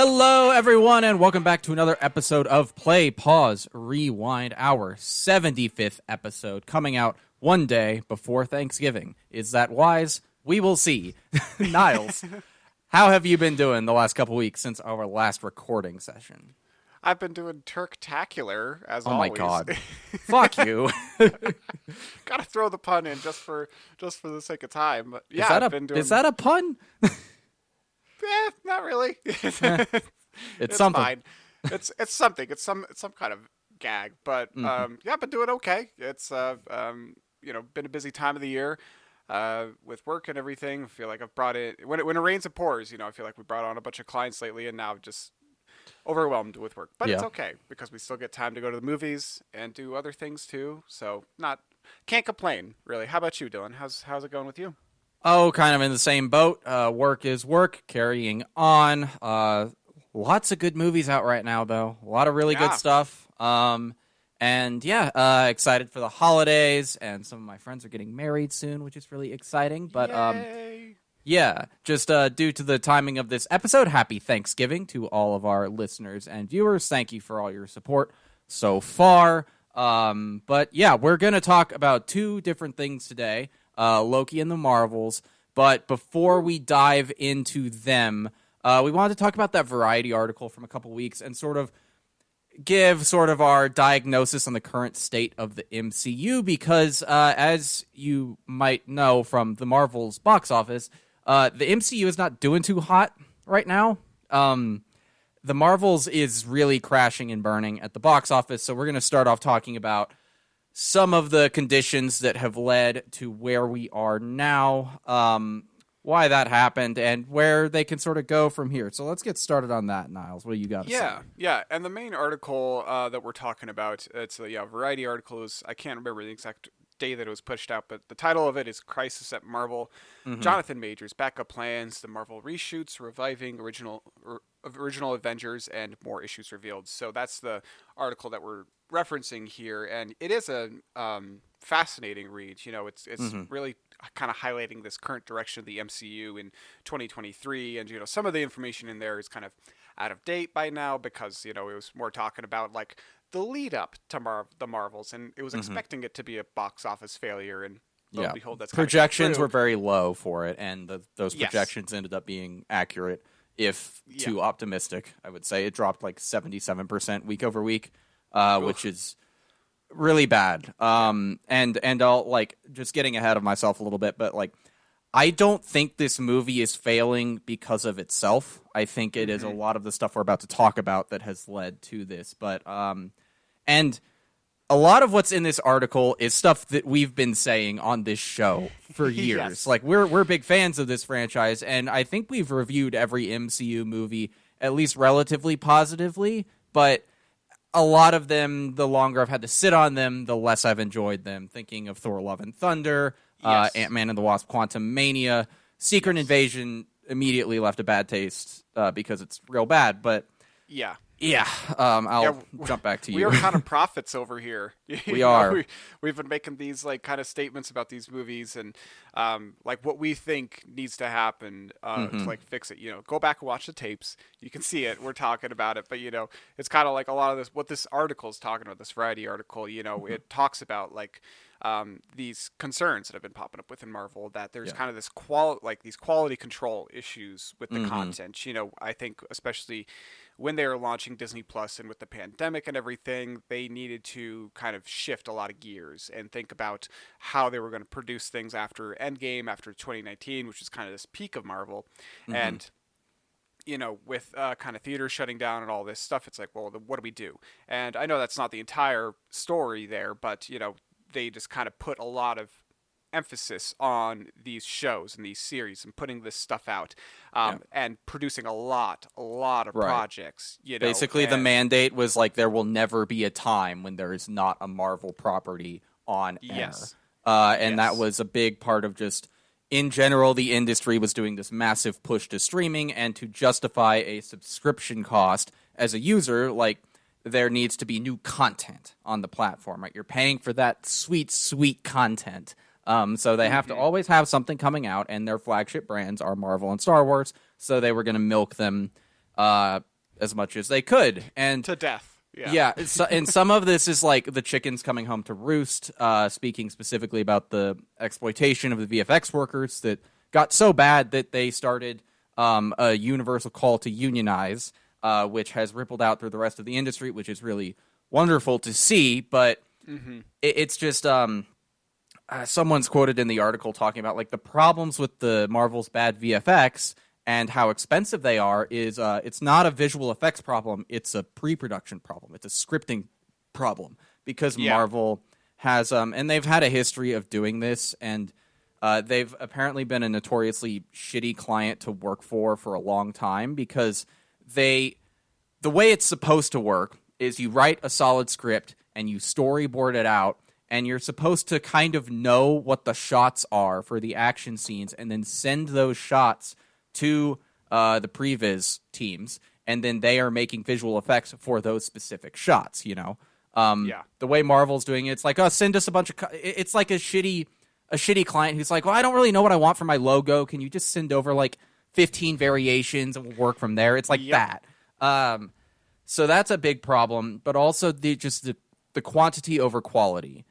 Hello, everyone, and welcome back to another episode of Play, Pause, Rewind, our 75th episode, coming out one day before Thanksgiving. Is that wise? We will see. Niles, how have you been doing the last couple weeks since our last recording session? I've been doing Turktacular, as Oh always. my god. Fuck you. Gotta throw the pun in just for the sake of time. But yeah, Is I've been doing... is that a pun? Not really. It's something. Fine. It's something. It's some kind of gag. But yeah, I've been doing okay. It's been a busy time of the year with work and everything. I feel like I've brought in when it rains it pours. I feel like we brought on a bunch of clients lately, and now just overwhelmed with work. But it's okay because we still get time to go to the movies and do other things too. So can't complain really. How about you, Dylan? How's it going with you? Oh, kind of in the same boat. Work is work, carrying on. Lots of good movies out right now, though. A lot of really good stuff. Excited for the holidays, and some of my friends are getting married soon, which is really exciting. But Yay. Just due to the timing of this episode, happy Thanksgiving to all of our listeners and viewers. Thank you for all your support so far. But yeah, we're going to talk about two different things today. Loki and the Marvels. But before we dive into them, we wanted to talk about that Variety article from a couple weeks and sort of give our diagnosis on the current state of the MCU because, as you might know from the Marvels box office, the MCU is not doing too hot right now. The Marvels is really crashing and burning at the box office, so we're going to start off talking about some of the conditions that have led to where we are now, why that happened, and where they can sort of go from here. So let's get started on that, Niles. What do you got to say? Yeah. And the main article that we're talking about, it's a Variety article. I can't remember the exact day that it was pushed out, but the title of it is Crisis at Marvel. Jonathan Majors, backup plans, the Marvel reshoots, reviving original Avengers, and more issues revealed. So that's the article that we're referencing here, and it is a fascinating read. It's really kind of highlighting this current direction of the MCU in 2023, and some of the information in there is kind of out of date by now because it was more talking about like the lead up to the Marvels, and it was expecting it to be a box office failure, and lo and behold, that's projections kind of were very low for it, and those projections ended up being accurate, if too optimistic. I would say it dropped like 77% week over week, which is really bad. And I'll like just getting ahead of myself a little bit, but like I don't think this movie is failing because of itself. I think it is a lot of the stuff we're about to talk about that has led to this. But and a lot of what's in this article is stuff that we've been saying on this show for years. Yes. Like we're big fans of this franchise, and I think we've reviewed every MCU movie at least relatively positively, but a lot of them, the longer I've had to sit on them, the less I've enjoyed them. Thinking of Thor Love and Thunder, Ant-Man and the Wasp Quantumania, Secret Invasion immediately left a bad taste because it's real bad, but I'll jump back to you. We are kind of prophets over here. We are. We've been making these like kind of statements about these movies and like what we think needs to happen to like fix it. Go back and watch the tapes. You can see it. We're talking about it, but it's kind of like a lot of this. What this article is talking about, this Variety article, it talks about like these concerns that have been popping up within Marvel, that there's kind of this these quality control issues with the content. I think especially when they were launching Disney Plus and with the pandemic and everything, they needed to kind of shift a lot of gears and think about how they were going to produce things after Endgame, after 2019, which is kind of this peak of Marvel. And with kind of theaters shutting down and all this stuff, it's like, well, what do we do? And I know that's not the entire story there, but they just kind of put a lot of emphasis on these shows and these series and putting this stuff out and producing a lot of projects. Basically, the mandate was like there will never be a time when there is not a Marvel property on air. That was a big part of just, in general, the industry was doing this massive push to streaming, and to justify a subscription cost as a user, like, there needs to be new content on the platform, right? You're paying for that sweet, sweet content. So they have to always have something coming out, and their flagship brands are Marvel and Star Wars, so they were going to milk them as much as they could. And to death. Yeah, and some of this is like the chickens coming home to roost, speaking specifically about the exploitation of the VFX workers that got so bad that they started a universal call to unionize, which has rippled out through the rest of the industry, which is really wonderful to see. But it's just someone's quoted in the article talking about like the problems with the Marvel's bad VFX and how expensive they are is it's not a visual effects problem, it's a pre-production problem. It's a scripting problem because Marvel has and they've had a history of doing this, and they've apparently been a notoriously shitty client to work for a long time because the way it's supposed to work is you write a solid script and you storyboard it out, and you're supposed to kind of know what the shots are for the action scenes and then send those shots to the previs teams, and then they are making visual effects for those specific shots, you know? The way Marvel's doing it, it's like, oh, send us a bunch of... It's like a shitty client who's like, well, I don't really know what I want for my logo. Can you just send over, like, 15 variations and we'll work from there? It's like that. So that's a big problem, but also the quantity over quality.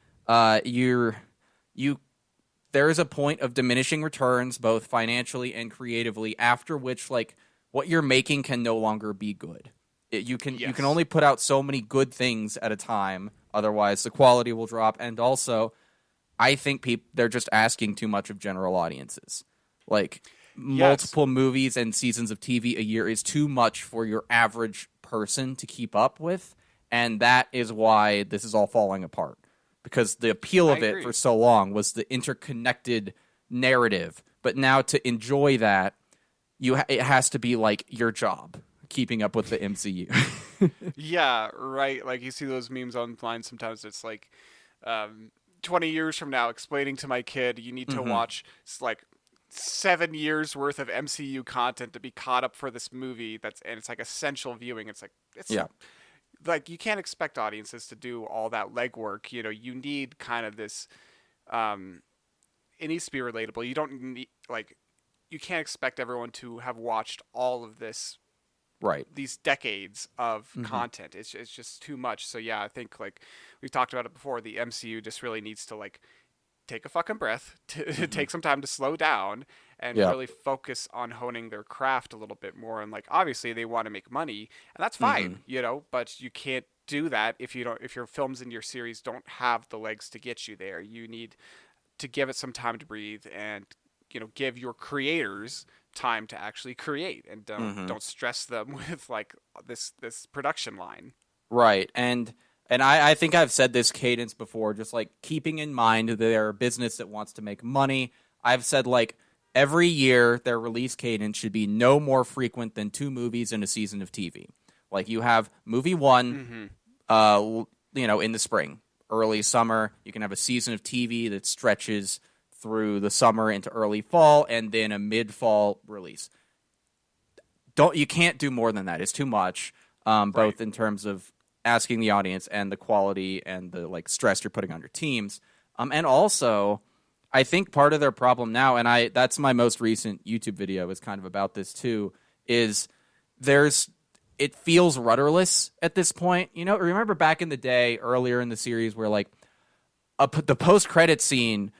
There is a point of diminishing returns, both financially and creatively, after which, like, what you're making can no longer be good. You can only put out so many good things at a time, otherwise the quality will drop. And also, I think they're just asking too much of general audiences. Like, multiple movies and seasons of TV a year is too much for your average person to keep up with, and that is why this is all falling apart. Because the appeal of it for so long was the interconnected narrative. But now to enjoy that, it has to be like your job, keeping up with the MCU. Yeah, right. Like you see those memes online sometimes. It's like 20 years from now explaining to my kid, you need to watch like 7 years worth of MCU content to be caught up for this movie. And it's like essential viewing. It's like, like you can't expect audiences to do all that legwork. You know, you need kind of this, it needs to be relatable. You don't need, like, you can't expect everyone to have watched all of this, these decades of content. It's just too much. So yeah, I think like we've talked about it before, the MCU just really needs to like take a fucking breath, to take some time to slow down and really focus on honing their craft a little bit more. And like, obviously they want to make money, and that's fine, you know, but you can't do that if your films and your series don't have the legs to get you there. You need to give it some time to breathe and, you know, give your creators time to actually create, and don't stress them with like this production line. Right. And I think I've said this cadence before, just like keeping in mind that they're a business that wants to make money. I've said like every year their release cadence should be no more frequent than 2 movies in a season of TV. Like you have movie 1, you know, in the spring, early summer. You can have a season of TV that stretches through the summer into early fall, and then a mid-fall release. You can't do more than that. It's too much, both in terms of asking the audience and the quality and the like stress you're putting on your teams. And also, I think part of their problem now, and that's my most recent YouTube video is kind of about this too, is it feels rudderless at this point. You know, remember back in the day, earlier in the series, where like the post-credit scene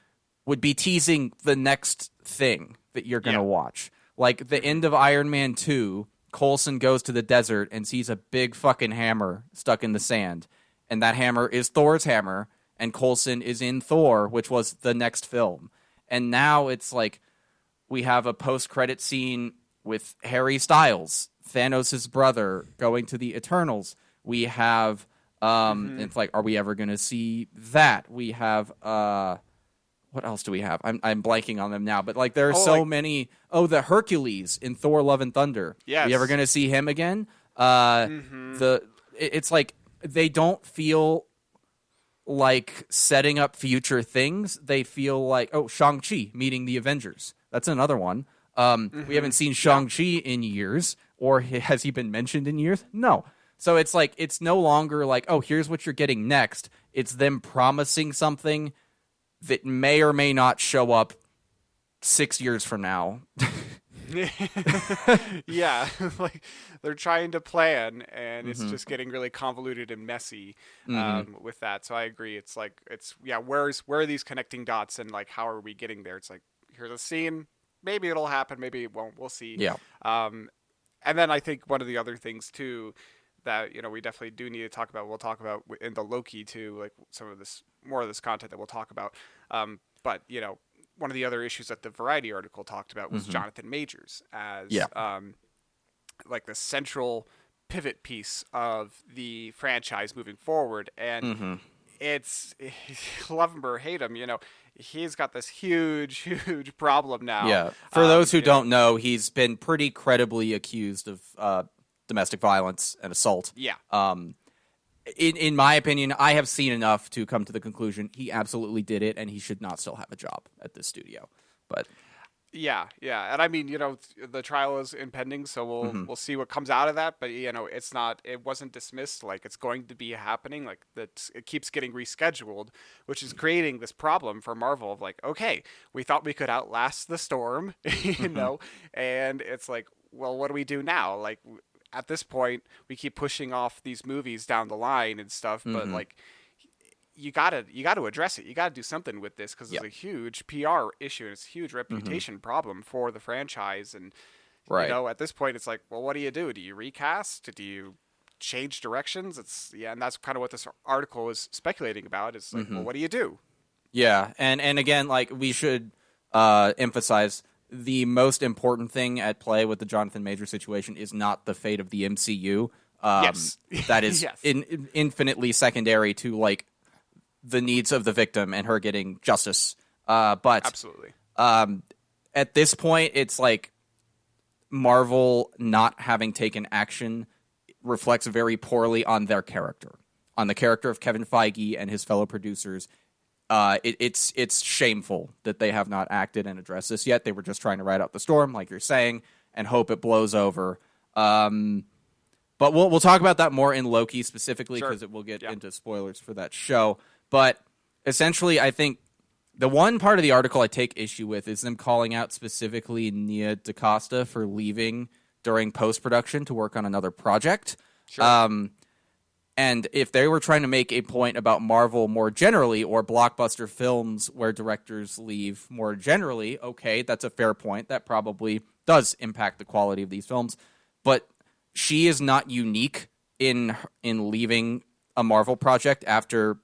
would be teasing the next thing that you're going to watch. Like the end of Iron Man 2, Coulson goes to the desert and sees a big fucking hammer stuck in the sand. And that hammer is Thor's hammer, and Coulson is in Thor, which was the next film. And now it's like we have a post-credit scene with Harry Styles, Thanos' brother, going to the Eternals. We have, it's like, are we ever going to see that? We have, what else do we have? I'm blanking on them now, but like there are so many. Oh, the Hercules in Thor: Love and Thunder. Yes. Are you ever going to see him again? It's like they don't feel like setting up future things. They feel like, Shang-Chi meeting the Avengers. That's another one. We haven't seen Shang-Chi in years, or has he been mentioned in years? No. So it's like it's no longer like, oh, here's what you're getting next. It's them promising something that may or may not show up 6 years from now. Yeah, like they're trying to plan, and it's Mm-hmm. just getting really convoluted and messy Mm-hmm. with that. So I agree. It's like where are these connecting dots, and like how are we getting there? It's like here's a scene. Maybe it'll happen. Maybe it won't. We'll see. Yeah. Um, and then I think one of the other things too that we definitely do need to talk about. We'll talk about in the Loki too, like some of this more of this content that we'll talk about. But one of the other issues that the Variety article talked about was Mm-hmm. Jonathan Majors as Yeah. like the central pivot piece of the franchise moving forward. And Mm-hmm. it's love him or hate him, he's got this huge, huge problem now. Yeah. For those who don't know, he's been pretty credibly accused of domestic violence and assault. Yeah. In my opinion, I have seen enough to come to the conclusion he absolutely did it, and he should not still have a job at this studio. But Yeah, and I mean, the trial is impending, so we'll see what comes out of that. But it wasn't dismissed. Like it's going to be happening. Like that, it keeps getting rescheduled, which is creating this problem for Marvel of like, okay, we thought we could outlast the storm, and it's like, well, what do we do now? Like at this point, we keep pushing off these movies down the line and stuff, but like you gotta address it. You gotta do something with this because it's a huge PR issue and it's a huge reputation problem for the franchise. And right. at this point, it's like, well, what do you do? Do you recast? Do you change directions? And that's kind of what this article is speculating about. It's like, well, what do you do? Yeah, and again, like we should emphasize the most important thing at play with the Jonathan Majors situation is not the fate of the MCU. Yes, that is yes. infinitely secondary to like the needs of the victim and her getting justice. But absolutely, at this point, it's like Marvel not having taken action reflects very poorly on their character, on the character of Kevin Feige and his fellow producers. It's shameful that they have not acted and addressed this yet. They were just trying to ride out the storm, like you're saying, and hope it blows over. But we'll talk about that more in Loki specifically because it will get into spoilers for that show. But essentially, I think the one part of the article I take issue with is them calling out specifically Nia DaCosta for leaving during post-production to work on another project. Sure. And if they were trying to make a point about Marvel more generally or blockbuster films where directors leave more generally, okay, that's a fair point. That probably does impact the quality of these films. But she is not unique in leaving a Marvel project after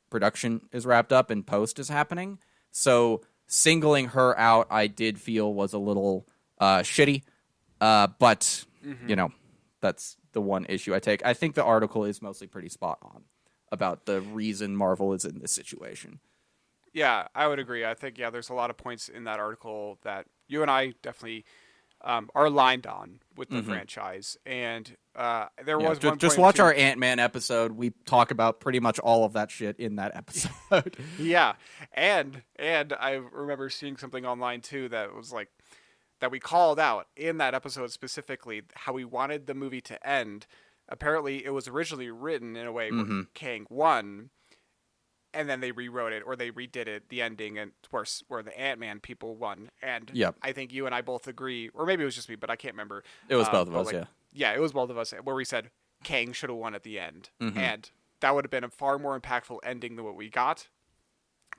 production is wrapped up and post is happening. So singling her out, I did feel was a little shitty. But, that's the one issue I take. I think the article is mostly pretty spot on about the reason Marvel is in this situation. Yeah, I would agree. I think, there's a lot of points in that article that you and I definitely are aligned on with the franchise. And there was one just point watch too, our Ant-Man episode. We talk about pretty much all of that shit in that episode. Yeah, and I remember seeing something online too that was like that we called out in that episode specifically how we wanted the movie to end. Apparently, it was originally written in a way where Kang won, and then they rewrote it or they redid it, the ending, and where the Ant-Man people won. And I think you and I both agree, or maybe it was just me, but I can't remember. It was both of us, Yeah, it was both of us, where we said Kang should have won at the end. And that would have been a far more impactful ending than what we got.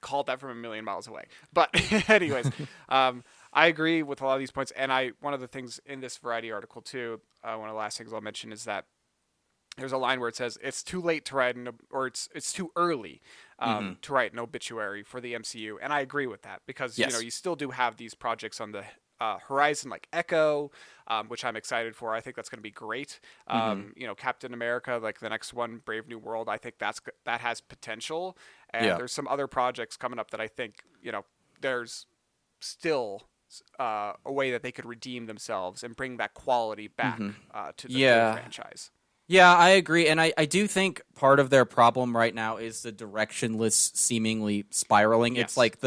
Called that from a million miles away. But anyways, I agree with a lot of these points. And one of the things in this Variety article too, one of the last things I'll mention is that there's a line where it says it's too late to write it's too early to write an obituary for the MCU, and I agree with that because you still do have these projects on the horizon like Echo, which I'm excited for. I think that's going to be great. Captain America, like the next one, Brave New World. I think that has potential, and there's some other projects coming up that I think there's still a way that they could redeem themselves and bring that quality back to the franchise. Yeah, I agree. And I do think part of their problem right now is the directionless, seemingly spiraling. Yes. It's like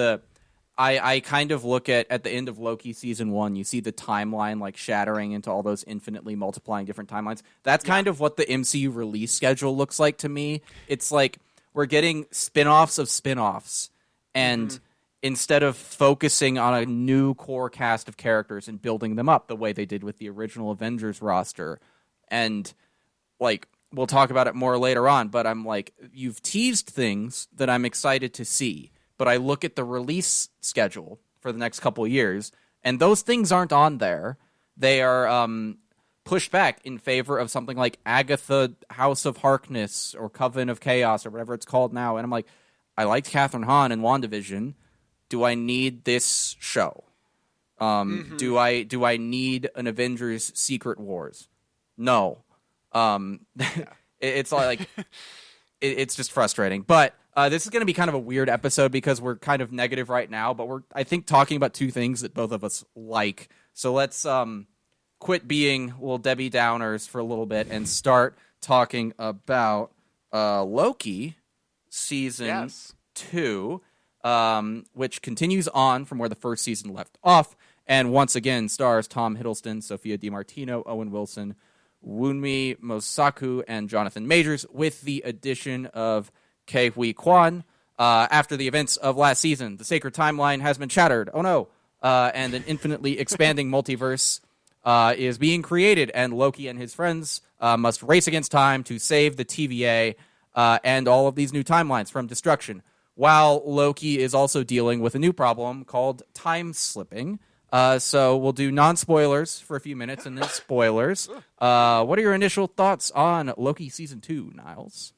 I kind of look at the end of Loki season 1, you see the timeline like shattering into all those infinitely multiplying different timelines. That's kind of what the MCU release schedule looks like to me. It's like we're getting spin-offs of spin-offs. And instead of focusing on a new core cast of characters and building them up the way they did with the original Avengers roster. And, like, we'll talk about it more later on, but I'm like, you've teased things that I'm excited to see, but I look at the release schedule for the next couple of years, and those things aren't on there. They are pushed back in favor of something like Agatha, House of Harkness, or Coven of Chaos, or whatever it's called now. And I'm like, I liked Catherine Hahn in WandaVision. Do I need this show? Do I need an Avengers Secret Wars? No. It's like it's just frustrating. But this is going to be kind of a weird episode because we're kind of negative right now, but we're, I think, talking about two things that both of us like. So let's quit being little Debbie Downers for a little bit and start talking about Loki season 2, which continues on from where the first season left off, and once again stars Tom Hiddleston, Sophia DiMartino, Owen Wilson, Wunmi Mosaku, and Jonathan Majors, with the addition of Ke Huy Quan. After the events of last season, the sacred timeline has been shattered. Oh no! And an infinitely expanding multiverse is being created, and Loki and his friends must race against time to save the TVA and all of these new timelines from destruction, while Loki is also dealing with a new problem called time slipping. So we'll do non-spoilers for a few minutes and then spoilers. What are your initial thoughts on Loki Season 2, Niles?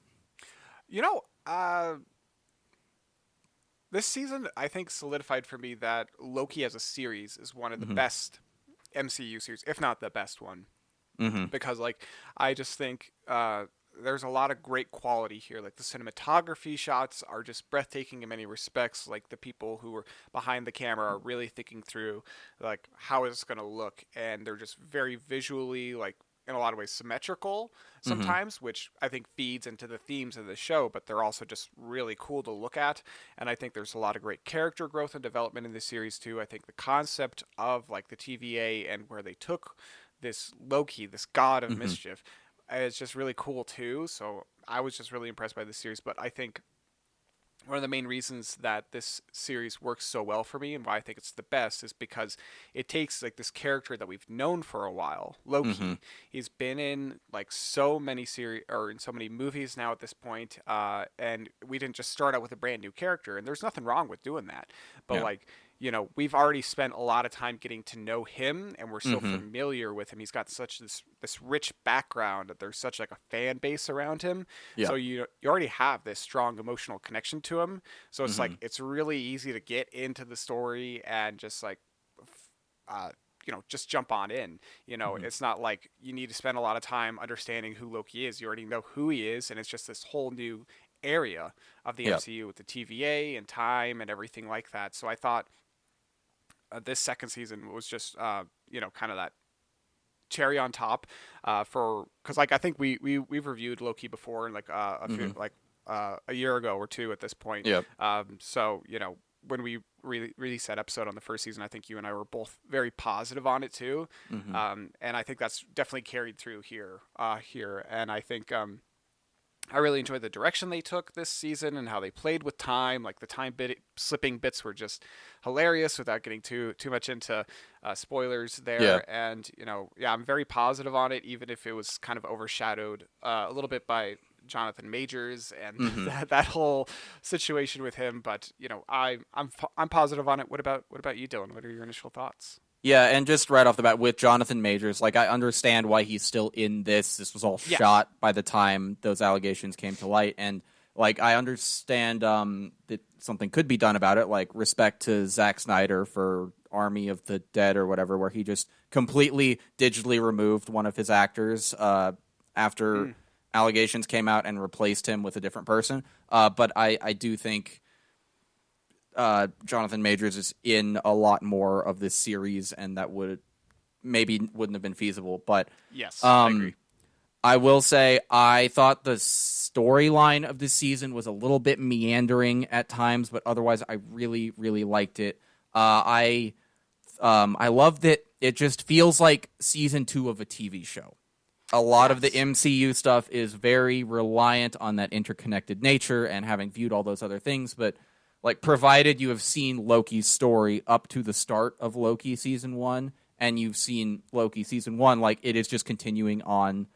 This season, I think, solidified for me that Loki as a series is one of the best MCU series, if not the best one. Because, like, I just think there's a lot of great quality here. Like, the cinematography shots are just breathtaking in many respects. Like, the people who are behind the camera are really thinking through, like, how is this going to look? And they're just very visually, like, in a lot of ways symmetrical sometimes, which I think feeds into the themes of the show, but they're also just really cool to look at. And I think there's a lot of great character growth and development in this series too. I think the concept of, like, the TVA and where they took this Loki, this god of mischief, is just really cool too. So I was just really impressed by this series. But I think one of the main reasons that this series works so well for me and why I think it's the best is because it takes, like, this character that we've known for a while, Loki. He's been in, like, so many series or in so many movies now at this point, and we didn't just start out with a brand new character, and there's nothing wrong with doing that. But like, you know, we've already spent a lot of time getting to know him, and we're so familiar with him. He's got such this rich background that there's such, like, a fan base around him. So you already have this strong emotional connection to him. So it's like, it's really easy to get into the story and just, like, just jump on in. It's not like you need to spend a lot of time understanding who Loki is. You already know who he is, and it's just this whole new area of the MCU with the TVA and time and everything like that. So I thought this second season was just, kind of that cherry on top because, like, I think we've reviewed Loki before, and, like, a year ago or two at this point. So, when we released that episode on the first season, I think you and I were both very positive on it too. And I think that's definitely carried through here. And I think, I really enjoyed the direction they took this season and how they played with time. Like, the time slipping bits were just hilarious without getting too much into spoilers there. And, I'm very positive on it, even if it was kind of overshadowed a little bit by Jonathan Majors and that whole situation with him. But, I'm positive on it. What about you, Dylan? What are your initial thoughts? Yeah, and just right off the bat with Jonathan Majors, like, I understand why he's still in this. This was all shot by the time those allegations came to light, and, like, I understand that something could be done about it, like, respect to Zack Snyder for Army of the Dead or whatever, where he just completely digitally removed one of his actors after allegations came out and replaced him with a different person. But I do think Jonathan Majors is in a lot more of this series, and that wouldn't have been feasible. But yes, I agree. I will say I thought the storyline of this season was a little bit meandering at times, but otherwise I really, really liked it. I love that it just feels like season 2 of a TV show. A lot of the MCU stuff is very reliant on that interconnected nature and having viewed all those other things, but like, provided you have seen Loki's story up to the start of Loki season 1, and you've seen Loki season 1, like, it is just continuing on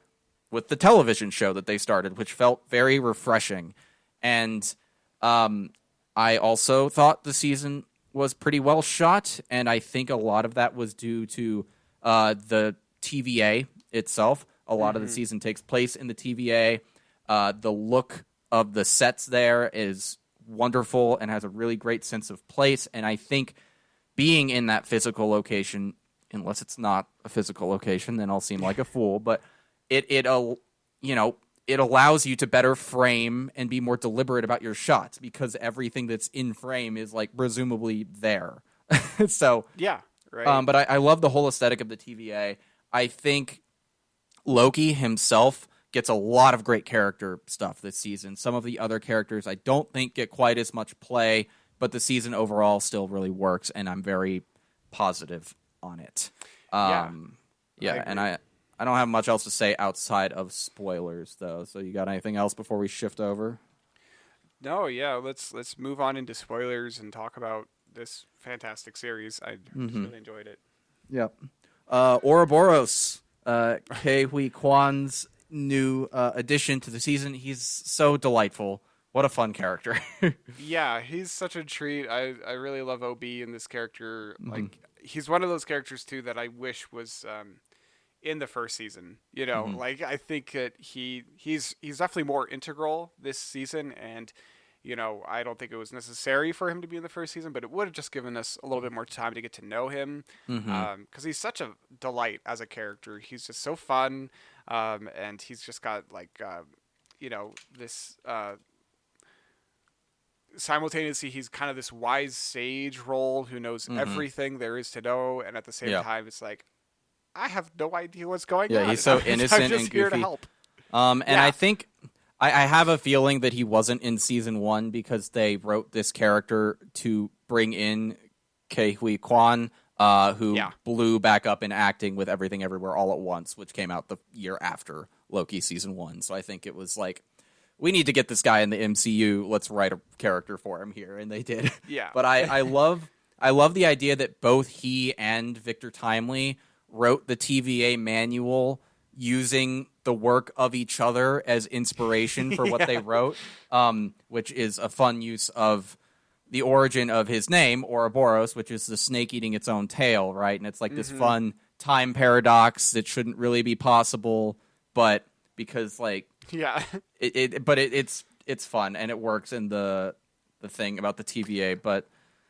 with the television show that they started, which felt very refreshing. And I also thought the season was pretty well shot, and I think a lot of that was due to the TVA itself. A lot of the season takes place in the TVA. The look of the sets there is wonderful and has a really great sense of place, and I think being in that physical location, unless it's not a physical location, then I'll seem like a fool, but it allows you to better frame and be more deliberate about your shots because everything that's in frame is, like, presumably there. So yeah, right. But I love the whole aesthetic of the TVA. I think Loki himself gets a lot of great character stuff this season. Some of the other characters I don't think get quite as much play, but the season overall still really works, and I'm very positive on it. And I don't have much else to say outside of spoilers, though. So you got anything else before we shift over? No, yeah. Let's move on into spoilers and talk about this fantastic series. I really enjoyed it. Yep. Ouroboros, Ke Huy Quan's new addition to the season. He's so delightful. What a fun character. Yeah, he's such a treat. I really love OB in this character. Like, he's one of those characters too that I wish was in the first season. Like, I think that he's definitely more integral this season, and I don't think it was necessary for him to be in the first season, but it would have just given us a little bit more time to get to know him, because he's such a delight as a character. He's just so fun, and he's just got, like, this simultaneously he's kind of this wise sage role who knows everything there is to know, and at the same time it's like, I have no idea what's going on. Yeah, he's so innocent I'm just and here goofy. to help. I think I have a feeling that he wasn't in season 1 because they wrote this character to bring in Ke Huy Quan, who blew back up in acting with Everything Everywhere All at Once, which came out the year after Loki season 1. So I think it was like, we need to get this guy in the MCU. Let's write a character for him here, and they did. Yeah. But I love the idea that both he and Victor Timely wrote the TVA manual using the work of each other as inspiration for what they wrote, which is a fun use of the origin of his name, Ouroboros, which is the snake eating its own tail, right? And it's like this fun time paradox that shouldn't really be possible, but because, like, it's fun and it works in the thing about the TVA, but.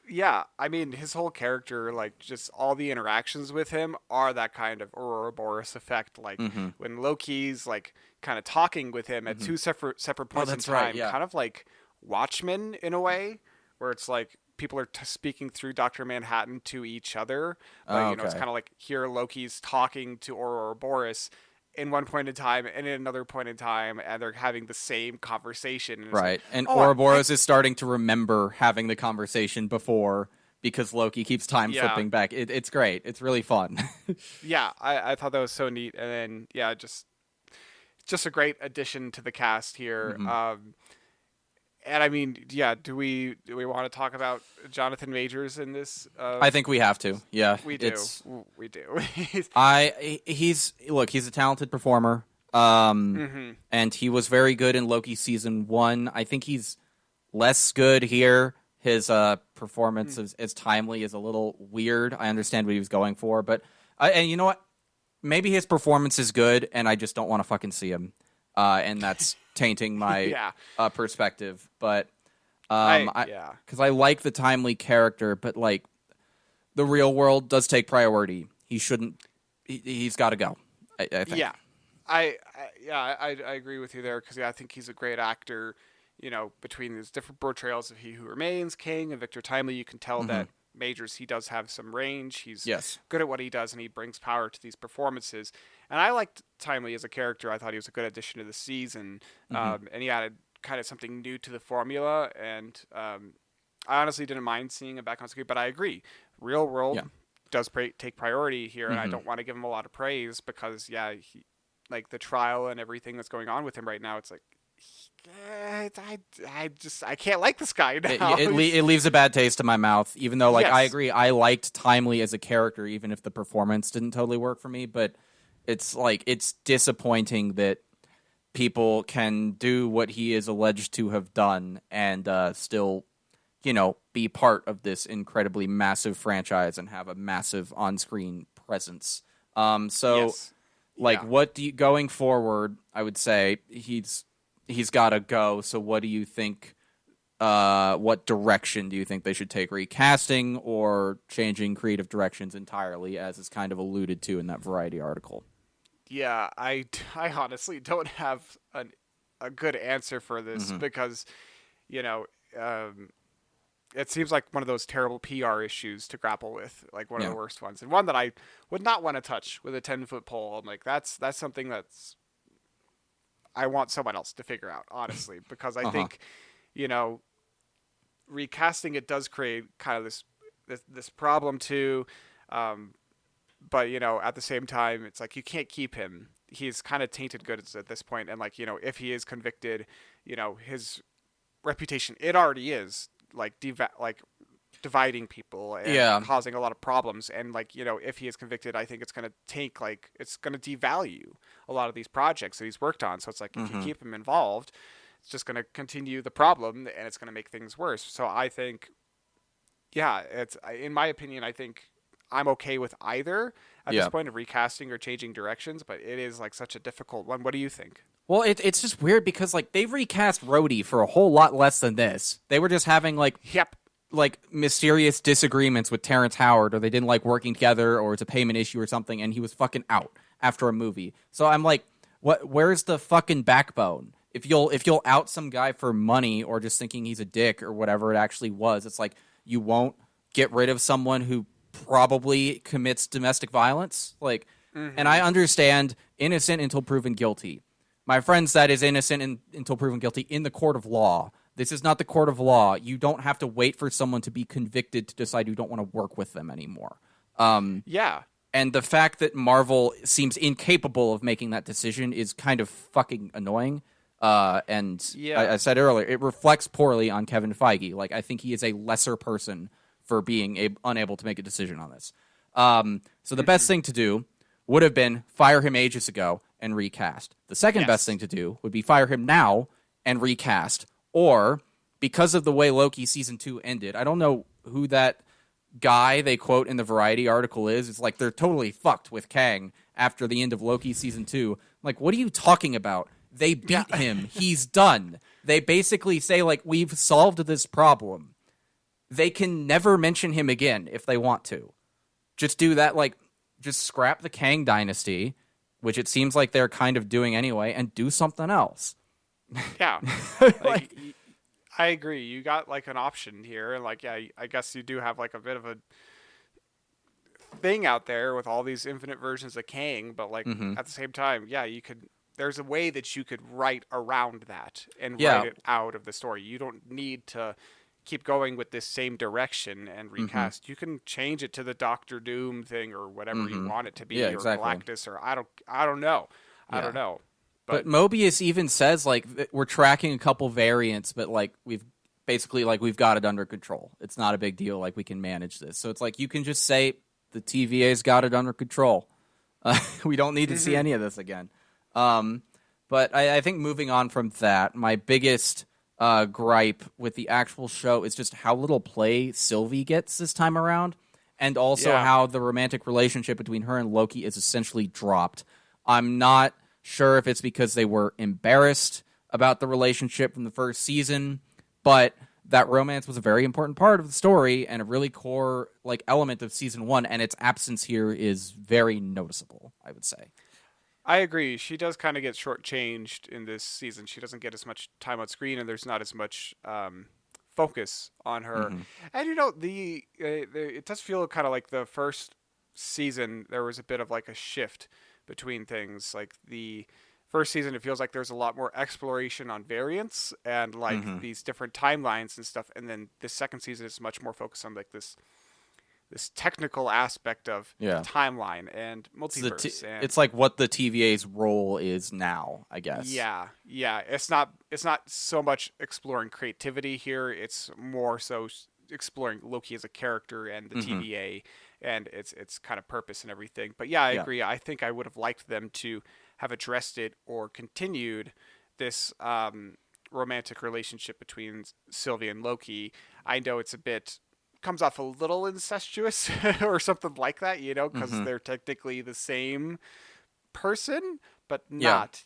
Yeah, I mean, his whole character, like, just all the interactions with him are that kind of Ouroboros effect. Like, when Loki's, like, kind of talking with him at two separate points in time, kind of like Watchmen in a way, where it's like people are speaking through Dr. Manhattan to each other. But, it's kind of like here Loki's talking to Ouroboros in one point in time and in another point in time, and they're having the same conversation. And right. Like, and Ouroboros is starting to remember having the conversation before because Loki keeps time flipping back. It's great. It's really fun. Yeah, I thought that was so neat. And then, just a great addition to the cast here. And I mean, do we want to talk about Jonathan Majors in this? I think we have to. Yeah, we do. We do. He's a talented performer. And he was very good in Loki season 1. I think he's less good here. His performance as Timely is a little weird. I understand what he was going for, but and you know what? Maybe his performance is good, and I just don't want to fucking see him. And that's tainting my perspective. But because I like the Timely character, but like the real world does take priority. He shouldn't. He's got to go. I think. Yeah, I agree with you there because I think he's a great actor. Between his different portrayals of He Who Remains, King, and Victor Timely, you can tell that Majors, he does have some range. He's good at what he does, and he brings power to these performances. And I liked Timely as a character. I thought he was a good addition to the season, and he added kind of something new to the formula. And I honestly didn't mind seeing him back on screen, but I agree. Real world does take priority here, and I don't want to give him a lot of praise because, like the trial and everything that's going on with him right now, it's like I can't like this guy now. It leaves a bad taste in my mouth, even though, like, I Yes. agree, I liked Timely as a character, even if the performance didn't totally work for me, but it's, like, it's disappointing that people can do what he is alleged to have done and still, be part of this incredibly massive franchise and have a massive on-screen presence. So, Yes. like, Yeah. what do you, going forward, I would say he's got to go. So what do you think, what direction do you think they should take? Recasting or changing creative directions entirely, as is kind of alluded to in that Variety article? Yeah, I honestly don't have a good answer for this Mm-hmm. because, you know, um, it seems like one of those terrible PR issues to grapple with, like one of Yeah. the worst ones, and one that I would not want to touch with a 10-foot pole. I'm like, that's something that's I want someone else to figure out, honestly, because I Uh-huh. think, you know, recasting it does create kind of this problem too. Um, but at the same time, it's like you can't keep him. He's kind of tainted goods at this point, and like if he is convicted, his reputation, it already is like dividing people and Yeah. causing a lot of problems. And like if he is convicted, I think it's going to tank, like it's going to devalue a lot of these projects that he's worked on. So it's like if you Mm-hmm. keep him involved, it's just going to continue the problem and it's going to make things worse. So I think, yeah, it's in my opinion, I think I'm okay with either at this Yeah. point of recasting or changing directions, but it is like such a difficult one. What do you think? Well, it's just weird because, like, they've recast Rhodey for a whole lot less than this. They were just having, Yep. like mysterious disagreements with Terrence Howard, or they didn't like working together, or it's a payment issue or something, and he was fucking out after a movie. So I'm like, what? Where's the fucking backbone? If you'll out some guy for money or just thinking he's a dick or whatever it actually was, it's like you won't get rid of someone who probably commits domestic violence. Like, and I understand innocent until proven guilty. My friend said is innocent until proven guilty in the court of law. This is not the court of law. You don't have to wait for someone to be convicted to decide you don't want to work with them anymore. Yeah. And the fact that Marvel seems incapable of making that decision is kind of fucking annoying. And Yeah. I said earlier, it reflects poorly on Kevin Feige. Like, I think he is a lesser person for being unable to make a decision on this. So the best thing to do would have been fire him ages ago and recast. The second best Yes. thing to do would be fire him now and recast. Or, because of the way Loki season 2 ended, I don't know who that guy they quote in the Variety article is. It's like they're totally fucked with Kang after the end of Loki season 2. Like, what are you talking about? They beat him. He's done. They basically say, like, we've solved this problem. They can never mention him again if they want to. Just do that, like, just scrap the Kang dynasty, which it seems like they're kind of doing anyway, and do something else. Yeah. Like, I agree. You got like an option here, and like, yeah, I guess you do have like a bit of a thing out there with all these infinite versions of Kang, but like at the same time, yeah, you could. There's a way that you could write around that and yeah. write it out of the story. You don't need to keep going with this same direction and recast. You can change it to the Doctor Doom thing or whatever you want it to be, Yeah, or exactly. Galactus, or I don't know. I Yeah. don't know. But Mobius even says, like, we're tracking a couple variants, but, like, we've got it under control. It's not a big deal. Like, we can manage this. So it's like you can just say the TVA's got it under control. We don't need to see any of this again. But I think moving on from that, my biggest gripe with the actual show is just how little play Sylvie gets this time around, and also Yeah. how the romantic relationship between her and Loki is essentially dropped. I'm not sure if it's because they were embarrassed about the relationship from the first season, but that romance was a very important part of the story and a really core like element of season 1, and its absence here is very noticeable, I would say. I agree. She does kind of get shortchanged in this season. She doesn't get as much time on screen, and there's not as much focus on her. And it does feel kind of like the first season. There was a bit of like a shift between things. Like the first season, it feels like there's a lot more exploration on variants and like these different timelines and stuff. And then the second season is much more focused on like this technical aspect of timeline and multiverse. It's like what the TVA's role is now, I guess. Yeah. It's not so much exploring creativity here. It's more so exploring Loki as a character and the TVA and its kind of purpose and everything. But yeah, I agree. I think I would have liked them to have addressed it or continued this romantic relationship between Sylvie and Loki. I know it's comes off a little incestuous or something like that, because they're technically the same person, but not,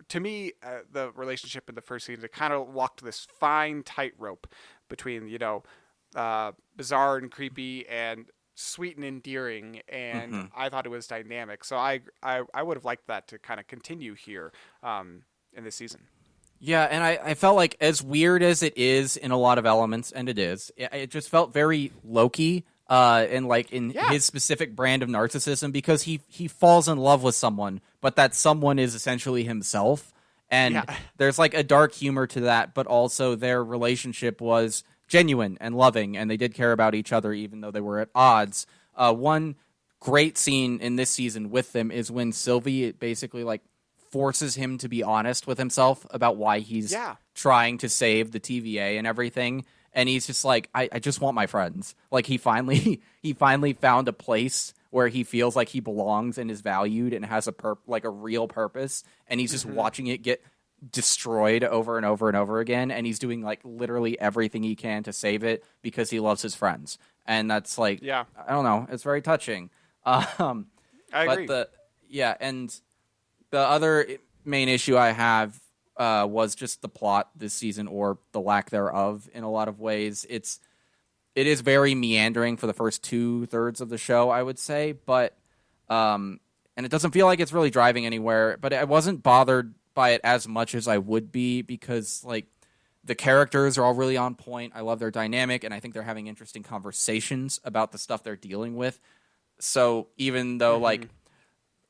to me, the relationship in the first season, it kind of walked this fine tightrope between, bizarre and creepy and sweet and endearing, and I thought it was dynamic. So I would have liked that to kind of continue here in this season. Yeah, and I felt like, as weird as it is in a lot of elements, and it just felt very Loki, and like in his specific brand of narcissism, because he falls in love with someone, but that someone is essentially himself, and there's like a dark humor to that, but also their relationship was genuine and loving, and they did care about each other even though they were at odds. One great scene in this season with them is when Sylvie basically like forces him to be honest with himself about why he's trying to save the TVA and everything. And he's just like, I just want my friends. Like he finally found a place where he feels like he belongs and is valued and has a real purpose. And he's just watching it get destroyed over and over and over again. And he's doing like literally everything he can to save it because he loves his friends. And that's like, I don't know. It's very touching. I agree. And the other main issue I have was just the plot this season, or the lack thereof in a lot of ways. It is very meandering for the first 2/3 of the show, I would say, but and it doesn't feel like it's really driving anywhere, but I wasn't bothered by it as much as I would be, because like the characters are all really on point. I love their dynamic, and I think they're having interesting conversations about the stuff they're dealing with. So even though like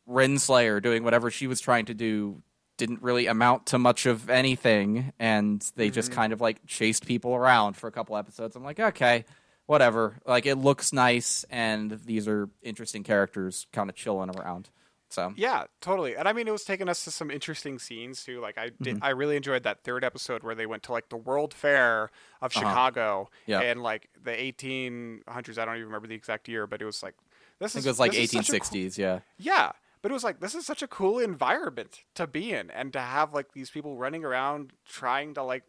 Renslayer doing whatever she was trying to do didn't really amount to much of anything, and they just kind of like chased people around for a couple episodes, I'm like, okay, whatever. Like, it looks nice, and these are interesting characters kind of chilling around. So yeah, totally. And I mean, it was taking us to some interesting scenes too. Like I really enjoyed that third episode where they went to like the World Fair of Chicago and like the 1800s. I don't even remember the exact year, but it was like I think it was like 1860s. Yeah. But it was like, this is such a cool environment to be in, and to have like these people running around trying to like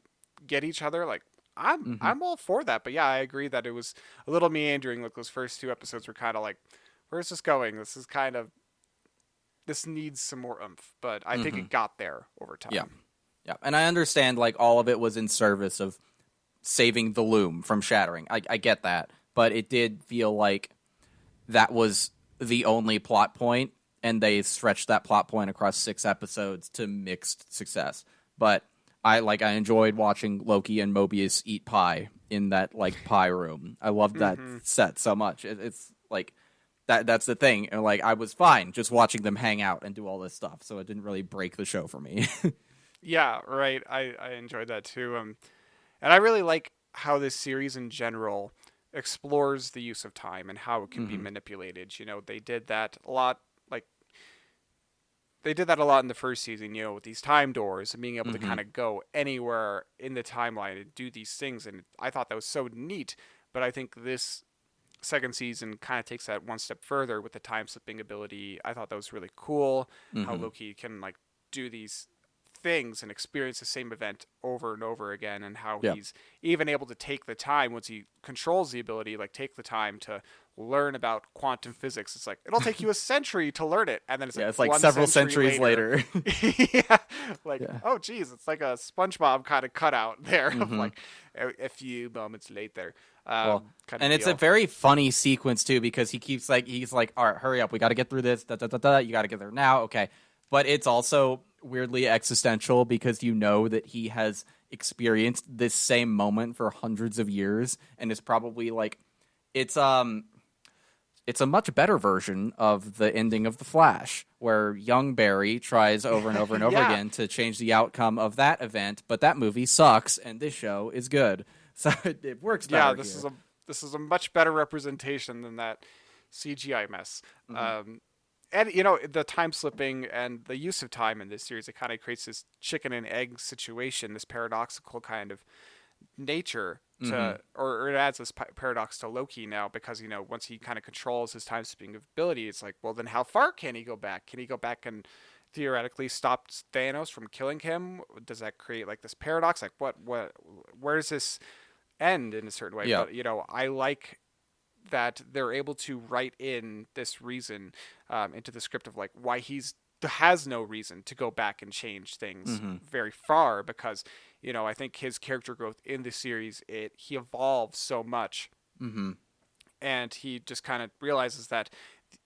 get each other. Like I'm all for that. But yeah, I agree that it was a little meandering. Like those first 2 episodes were kind of like, where's this going? This needs some more oomph, but I think it got there over time. Yeah. And I understand like all of it was in service of saving the loom from shattering. I get that, but it did feel like that was the only plot point, and they stretched that plot point across 6 episodes to mixed success. But I enjoyed watching Loki and Mobius eat pie in that like pie room. I loved that set so much. It's like that's the thing. And like I was fine just watching them hang out and do all this stuff, so it didn't really break the show for me. Yeah, right. I enjoyed that too. And I really like how this series in general explores the use of time and how it can be manipulated. They did that a lot. They did that a lot in the first season, with these time doors and being able to kind of go anywhere in the timeline and do these things. And I thought that was so neat. But I think this second season kind of takes that one step further with the time slipping ability. I thought that was really cool. How Loki can like do these things and experience the same event over and over again, and how he's even able to take the time once he controls the ability, like take the time to learn about quantum physics. It's like, it'll take you a century to learn it, and then it's like several centuries later. Oh geez, it's like a SpongeBob kind of cutout there of like a few moments later. And it's a very funny sequence too, because he's like, all right, hurry up, we got to get through this. You got to get there now, okay. But it's also weirdly existential, because that he has experienced this same moment for hundreds of years, and is probably like, it's a much better version of the ending of The Flash, where young Barry tries over and over and over again to change the outcome of that event, but that movie sucks and this show is good. So it works better. This here. this is a much better representation than that CGI mess. Mm-hmm. And the time slipping and the use of time in this series, it kind of creates this chicken and egg situation, this paradoxical kind of nature Mm-hmm. or it adds this paradox to Loki now because once he kind of controls his time skipping ability, it's like, well, then how far can he go back? Can he go back and theoretically stop Thanos from killing him? Does that create like this paradox? Like where does this end in a certain way? Yeah. But I like that they're able to write in this reason into the script of like why he's has no reason to go back and change things Mm-hmm. very far because I think his character growth in the series he evolves so much Mm-hmm. and he just kind of realizes that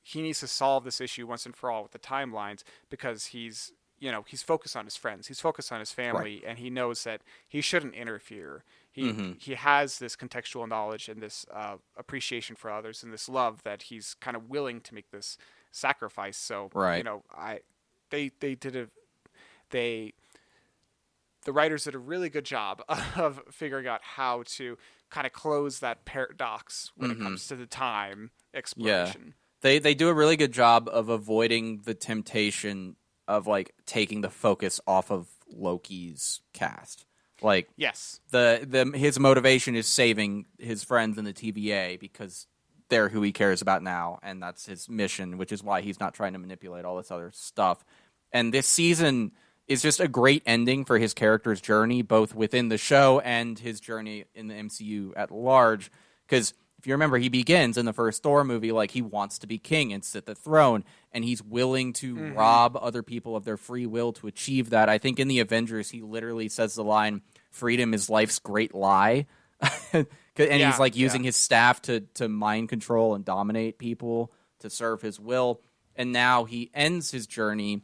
he needs to solve this issue once and for all with the timelines because he's focused on his friends, he's focused on his Right. family, and he knows that he shouldn't interfere. He Mm-hmm. he has this contextual knowledge and this appreciation for others and this love that he's kind of willing to make this sacrifice. So Right. I they did a they the writers did a really good job of figuring out how to kind of close that paradox when it Mm-hmm. comes to the time Yeah. exploration. They do a really good job of avoiding the temptation of like taking the focus off of Loki's cast. Like Yes. the his motivation is saving his friends in the TVA because they're who he cares about now, and that's his mission, which is why he's not trying to manipulate all this other stuff. And this season is just a great ending for his character's journey, both within the show and his journey in the MCU at large. Because if you remember, he begins in the first Thor movie like he wants to be king and sit the throne, and he's willing to rob other people of their free will to achieve that. I think in the Avengers, he literally says the line, "Freedom is life's great lie." And he's Yeah. like Yeah. using his staff to mind control and dominate people to serve his will. And now he ends his journey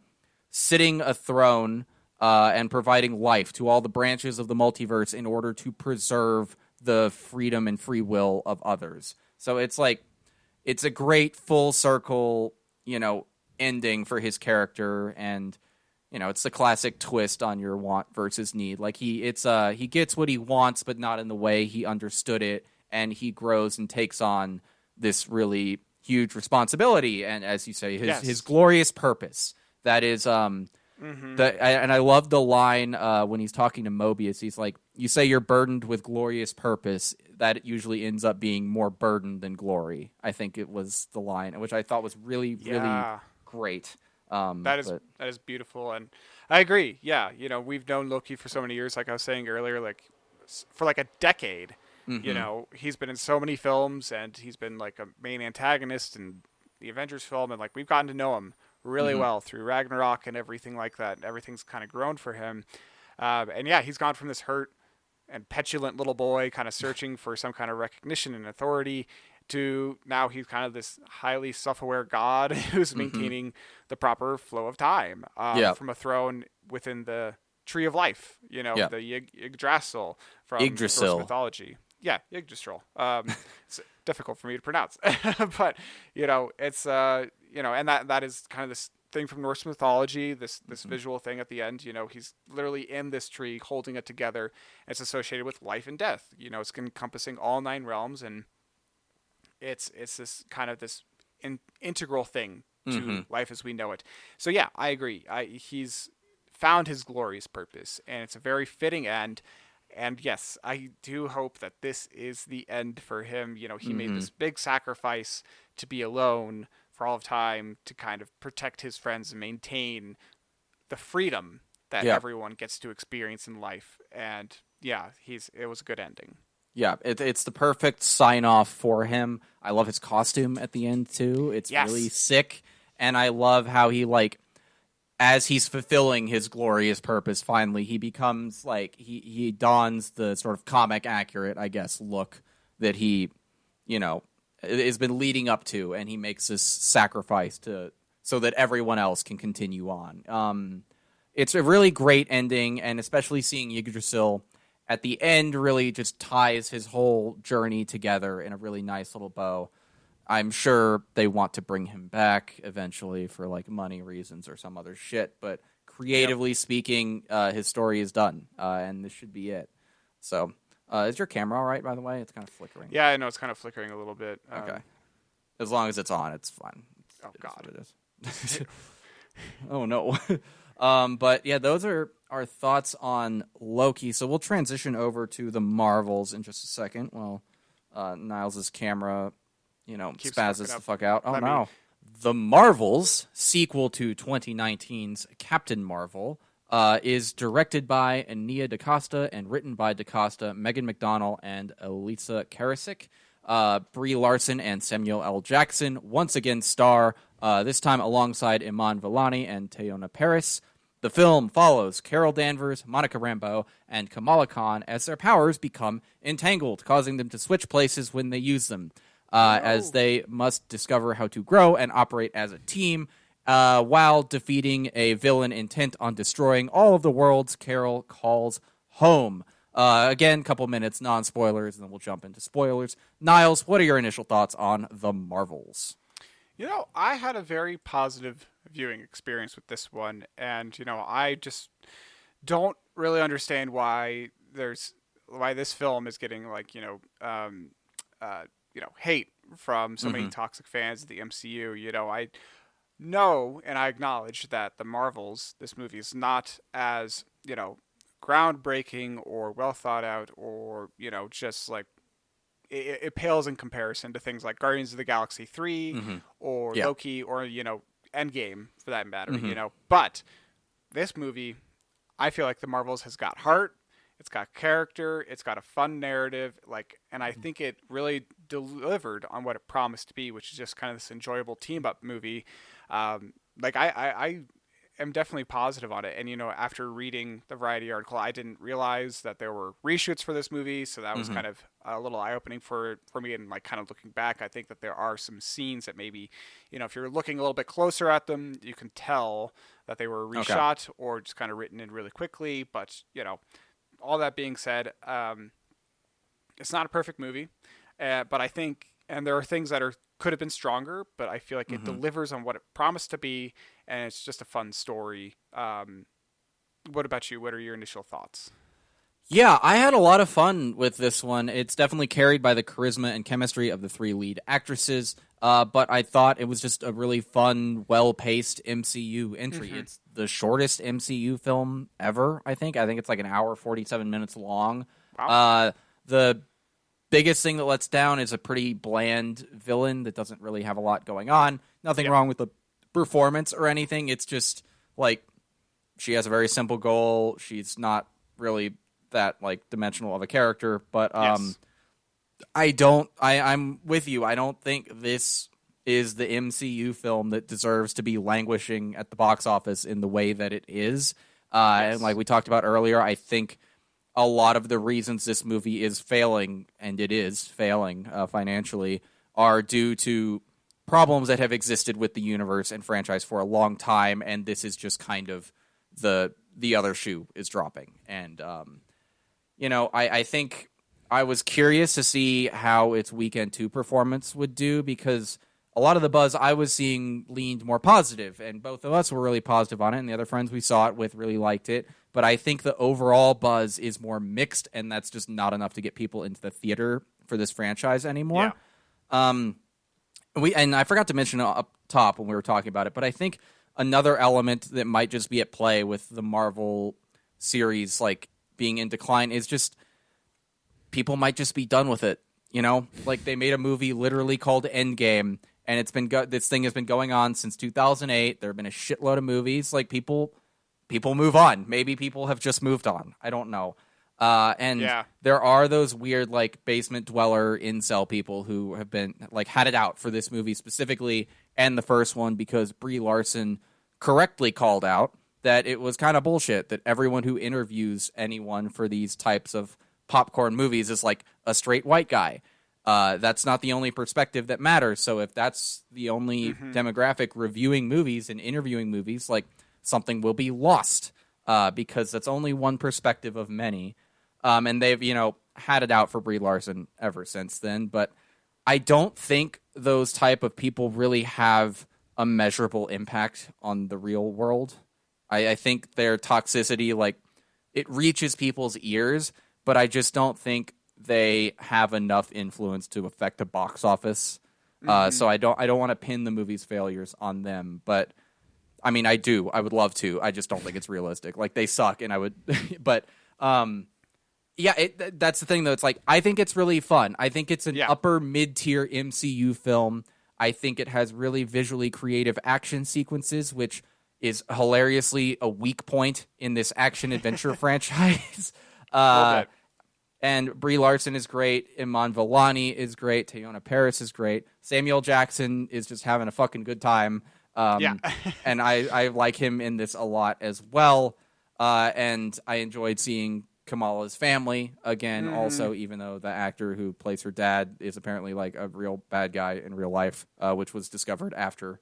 sitting a throne and providing life to all the branches of the multiverse in order to preserve the freedom and free will of others. So it's like it's a great full circle, ending for his character, and it's the classic twist on your want versus need. Like he gets what he wants, but not in the way he understood it, and he grows and takes on this really huge responsibility, and as you say, his Yes. glorious purpose. That is Mm-hmm. and I love the line when he's talking to Mobius. He's like, "You say you're burdened with glorious purpose. That usually ends up being more burden than glory." I think it was the line, which I thought was really, really Yeah. great. That is beautiful, and I agree. Yeah, we've known Loki for so many years, like I was saying earlier, like for like a decade. Mm-hmm. He's been in so many films, and he's been like a main antagonist in the Avengers film, and like we've gotten to know him really Mm-hmm. well through Ragnarok and everything like that. Everything's kind of grown for him, and yeah, he's gone from this hurt and petulant little boy, kind of searching for some kind of recognition and authority, to now he's kind of this highly self-aware god who's Mm-hmm. maintaining the proper flow of time Yeah. from a throne within the tree of life, Yeah. the Yggdrasil from Norse Yggdrasil. mythology. Yeah, Yggdrasil. It's difficult for me to pronounce, but it's and that is kind of this thing from Norse mythology. This Mm-hmm. visual thing at the end. He's literally in this tree, holding it together. It's associated with life and death. It's encompassing all 9 realms, and it's this kind of this integral thing Mm-hmm. to life as we know it. So yeah, I agree. He's found his glorious purpose, and it's a very fitting end. And yes, I do hope that this is the end for him. He made Mm-hmm. this big sacrifice to be alone for all of time to kind of protect his friends and maintain the freedom that Yeah. everyone gets to experience in life. And yeah, it was a good ending. Yeah, it's the perfect sign off for him. I love his costume at the end too. It's really Yes. sick, and I love how he like as he's fulfilling his glorious purpose. Finally, he becomes like he dons the sort of comic accurate, I guess, look that he has been leading up to, and he makes this sacrifice to so that everyone else can continue on. It's a really great ending, and especially seeing Yggdrasil at the end really just ties his whole journey together in a really nice little bow. I'm sure they want to bring him back eventually for like money reasons or some other shit, but creatively speaking, his story is done, and this should be it. So, Is your camera all right, by the way? It's kind of flickering. Yeah, I know it's kind of flickering a little bit. Okay. As long as it's on, it's fine. Oh, God. It is. Oh, no. But yeah, those are our thoughts on Loki. So we'll transition over to the Marvels in just a second. Well, Niles' camera, Keeps spazzes fucking the fuck out. Oh, Let me- no. The Marvels, sequel to 2019's Captain Marvel, is directed by Nia DaCosta and written by DaCosta, Megan McDonnell, and Elisa Karasik. Brie Larson and Samuel L. Jackson once again star, this time alongside Iman Vellani and Teyonah Parris. The film follows Carol Danvers, Monica Rambeau, and Kamala Khan as their powers become entangled, causing them to switch places when they use them, as they must discover how to grow and operate as a team, while defeating a villain intent on destroying all of the worlds Carol calls home. Again, couple minutes, non-spoilers, and then we'll jump into spoilers. Niles, what are your initial thoughts on The Marvels? I had a very positive viewing experience with this one, and I just don't really understand why this film is getting hate from so many toxic fans of the MCU. I know and I acknowledge that The Marvels, this movie, is not as groundbreaking or well thought out, or just like it pales in comparison to things like Guardians of the Galaxy 3 or Loki or Endgame for that matter. But this movie, I feel like The Marvels has got heart, it's got character, it's got a fun narrative, and I think it really delivered on what it promised to be, which is just kind of this enjoyable team up movie. I am definitely positive on it. And, after reading the Variety article, I didn't realize that there were reshoots for this movie. So that was kind of a little eye-opening for me. And kind of looking back, I think that there are some scenes that maybe, if you're looking a little bit closer at them, you can tell that they were reshot or just kind of written in really quickly. But, all that being said, it's not a perfect movie. But I think, and there are things that could have been stronger, but I feel like it delivers on what it promised to be, and it's just a fun story. What about you? What are your initial thoughts? Yeah, I had a lot of fun with this one. It's definitely carried by the charisma and chemistry of the three lead actresses, but I thought it was just a really fun, well-paced MCU entry. It's the shortest MCU film ever, I think. I think it's like an hour, 47 minutes long. Wow. The biggest thing that lets down is a pretty bland villain that doesn't really have a lot going on. Nothing wrong with the performance or anything. It's just she has a very simple goal. She's not really that dimensional of a character, but Yes. I'm with you. I don't think this is the MCU film that deserves to be languishing at the box office in the way that it is. And like we talked about earlier, I think a lot of the reasons this movie is failing, and it is failing financially, are due to problems that have existed with the universe and franchise for a long time, and this is just kind of the other shoe is dropping. And, I think I was curious to see how its Weekend 2 performance would do, because a lot of the buzz I was seeing leaned more positive, and both of us were really positive on it, and the other friends we saw it with really liked it. But I think the overall buzz is more mixed, and that's just not enough to get people into the theater for this franchise anymore. Yeah. And I forgot to mention up top when we were talking about it, but I think another element that might just be at play with the Marvel series being in decline is just people might just be done with it. They made a movie literally called Endgame, and it's been this thing has been going on since 2008. There have been a shitload of movies. People move on. Maybe people have just moved on. I don't know. There are those weird basement dweller incel people who have been had it out for this movie specifically, and the first one, because Brie Larson correctly called out that it was kind of bullshit that everyone who interviews anyone for these types of popcorn movies is a straight white guy. That's not the only perspective that matters. So if that's the only demographic reviewing movies and interviewing movies, something will be lost, because that's only one perspective of many. And they've, had it out for Brie Larson ever since then. But I don't think those type of people really have a measurable impact on the real world. I think their toxicity, it reaches people's ears, but I just don't think they have enough influence to affect the box office. So I don't want to pin the movie's failures on them, but I mean, I do. I would love to. I just don't think it's realistic. Like, they suck, and I would, but yeah, that's the thing though. It's like, I think it's really fun. I think it's an upper mid-tier MCU film. I think it has really visually creative action sequences, which is hilariously a weak point in this action-adventure franchise. And Brie Larson is great. Iman Vellani is great. Teyonah Parris is great. Samuel Jackson is just having a fucking good time. And I like him in this a lot as well. And I enjoyed seeing Kamala's family again also, even though the actor who plays her dad is apparently like a real bad guy in real life, which was discovered after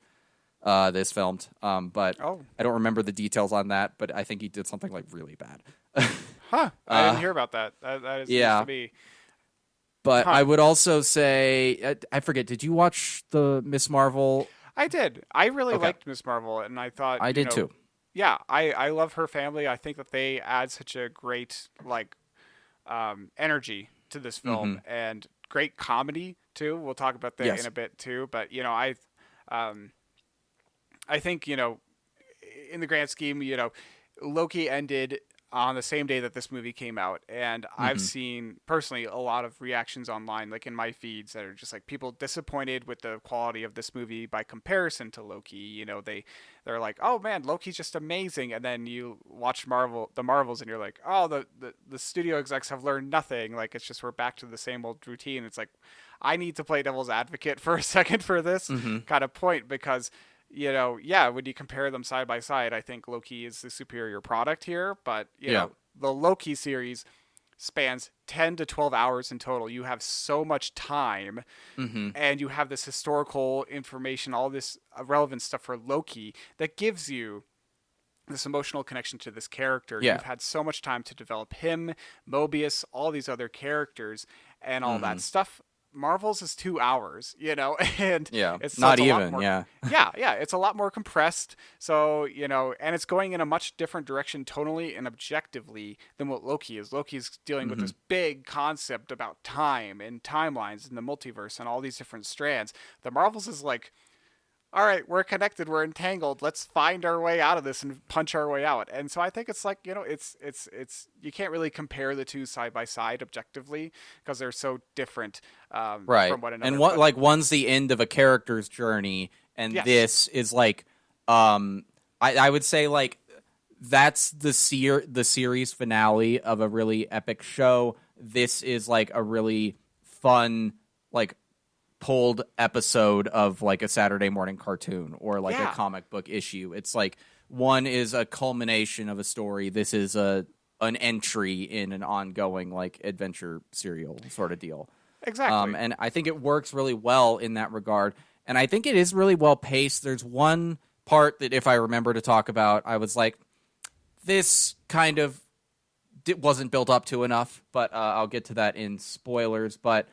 this filmed. But I don't remember the details on that, but I think he did something like really bad. I didn't hear about that. That is news to me. But I would also say, I forget, did you watch the Miss Marvel? I did. I really liked Miss Marvel, and I thought I did too. Yeah, I love her family. I think that they add such a great energy to this film and great comedy too. We'll talk about that in a bit too. But I think in the grand scheme, Loki ended on the same day that this movie came out, and I've seen personally a lot of reactions online, like in my feeds, that are just like people disappointed with the quality of this movie by comparison to Loki. They're like, oh man, Loki's just amazing, and then you watch the Marvels and you're like, oh, the studio execs have learned nothing, like it's just we're back to the same old routine. It's like, I need to play devil's advocate for a second for this kind of point, because when you compare them side by side, I think Loki is the superior product here. But, the Loki series spans 10 to 12 hours in total. You have so much time, and you have this historical information, all this relevant stuff for Loki that gives you this emotional connection to this character. You've had so much time to develop him, Mobius, all these other characters, and all that stuff. Marvel's is 2 hours, and it's not a even, lot more, it's a lot more compressed. So, and it's going in a much different direction tonally and objectively than what Loki is. Loki's dealing with this big concept about time and timelines and the multiverse and all these different strands. The Marvel's is like, all right, we're connected, we're entangled, let's find our way out of this and punch our way out. And so I think it's like, it's you can't really compare the two side by side objectively because they're so different from one another. And one's the end of a character's journey, and this is like, I would say like that's the series finale of a really epic show. This is like a really fun, like, pulled episode of like a Saturday morning cartoon or like a comic book issue. It's like one is a culmination of a story. This is an entry in an ongoing like adventure serial sort of deal. Exactly. And I think it works really well in that regard. And I think it is really well paced. There's one part that if I remember to talk about, I was like, this kind of wasn't built up to enough, but I'll get to that in spoilers. But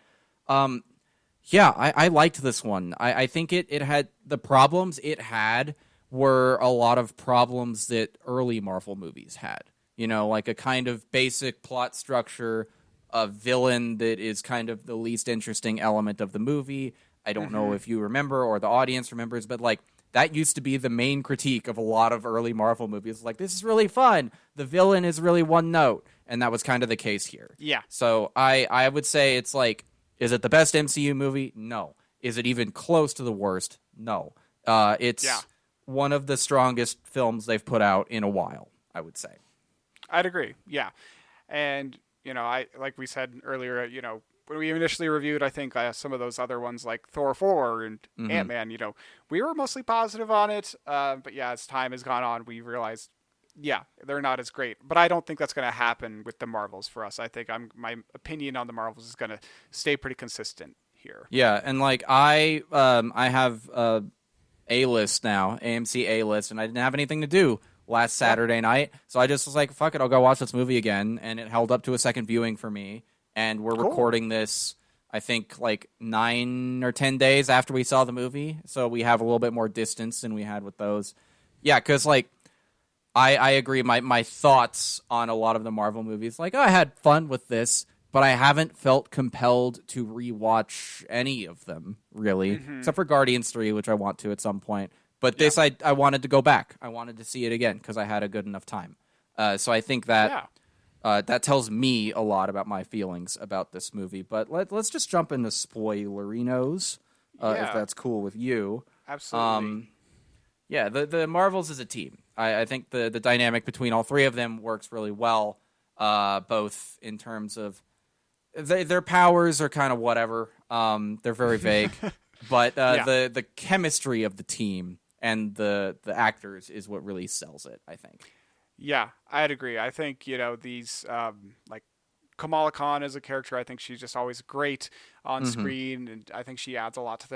yeah, I liked this one. I think it had the problems it had were a lot of problems that early Marvel movies had. Like a kind of basic plot structure, a villain that is kind of the least interesting element of the movie. I don't know if you remember or the audience remembers, but like that used to be the main critique of a lot of early Marvel movies. Like, this is really fun. The villain is really one note. And that was kind of the case here. Yeah. So I would say it's like, is it the best MCU movie? No. Is it even close to the worst? No. It's one of the strongest films they've put out in a while, I would say. I'd agree. Yeah. And, I like we said earlier, when we initially reviewed, I think some of those other ones like Thor 4 and Ant-Man, we were mostly positive on it. But yeah, as time has gone on, we realized, they're not as great. But I don't think that's going to happen with the Marvels for us. I think my opinion on the Marvels is going to stay pretty consistent here. Yeah, and like I have A-list now, AMC A-list, and I didn't have anything to do last Saturday night, so I just was like, fuck it, I'll go watch this movie again, and it held up to a second viewing for me. And we're recording this, I think, like 9 or 10 days after we saw the movie, so we have a little bit more distance than we had with those. Yeah, because like I agree. My thoughts on a lot of the Marvel movies, like, I had fun with this, but I haven't felt compelled to rewatch any of them, really, except for Guardians 3, which I want to at some point. But this, I wanted to go back. I wanted to see it again because I had a good enough time. So I think that that tells me a lot about my feelings about this movie. But let's just jump into spoilerinos, if that's cool with you. Absolutely. The Marvels is a team. I think the dynamic between all three of them works really well, both in terms of their powers are kind of whatever. They're very vague. But the chemistry of the team and the actors is what really sells it, I think. Yeah, I'd agree. I think, these, like, Kamala Khan as a character, I think she's just always great on screen, and I think she adds a lot to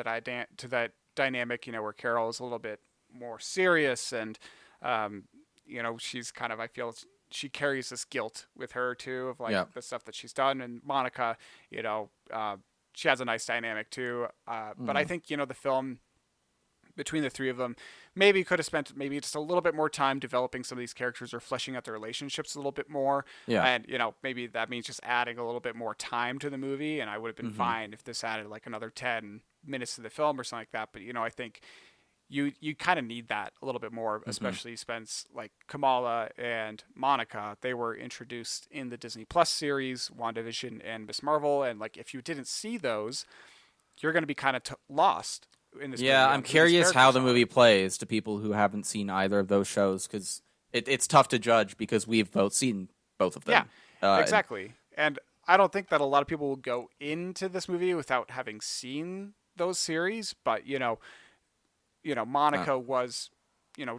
that dynamic, where Carol is a little bit more serious, and, she's kind of, I feel she carries this guilt with her, too, of, like, the stuff that she's done, and Monica, she has a nice dynamic, too, but I think, the film, between the three of them, maybe could have spent maybe just a little bit more time developing some of these characters or fleshing out their relationships a little bit more. Yeah. And, maybe that means just adding a little bit more time to the movie. And I would have been fine if this added like another 10 minutes to the film or something like that. But, I think you kind of need that a little bit more, especially since like Kamala and Monica, they were introduced in the Disney Plus series, WandaVision and Miss Marvel. And like, if you didn't see those, you're going to be kind of lost. I'm curious how the movie plays to people who haven't seen either of those shows, because it's tough to judge because we've both seen both of them. Yeah, exactly. And I don't think that a lot of people will go into this movie without having seen those series. But Monica was,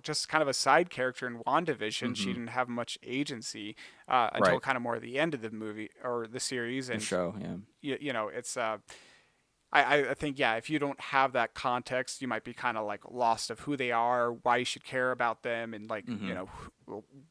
just kind of a side character in WandaVision. She didn't have much agency until kind of more at the end of the movie or the series and the show. Yeah, it's. I think, if you don't have that context, you might be kind of like lost of who they are, why you should care about them, and like,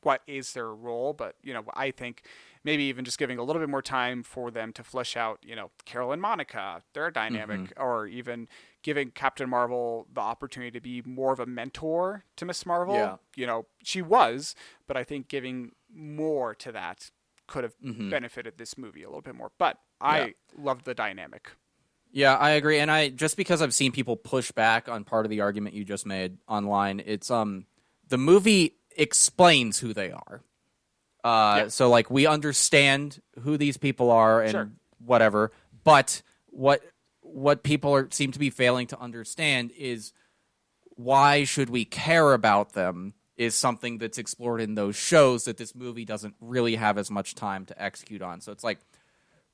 what is their role. But, I think maybe even just giving a little bit more time for them to flesh out, Carol and Monica, their dynamic, or even giving Captain Marvel the opportunity to be more of a mentor to Miss Marvel. Yeah. She was, but I think giving more to that could have benefited this movie a little bit more. But I loved the dynamic. Yeah, I agree. And just because I've seen people push back on part of the argument you just made online, it's the movie explains who they are. So like we understand who these people are and whatever, but what people seem to be failing to understand is why should we care about them is something that's explored in those shows that this movie doesn't really have as much time to execute on. So it's like,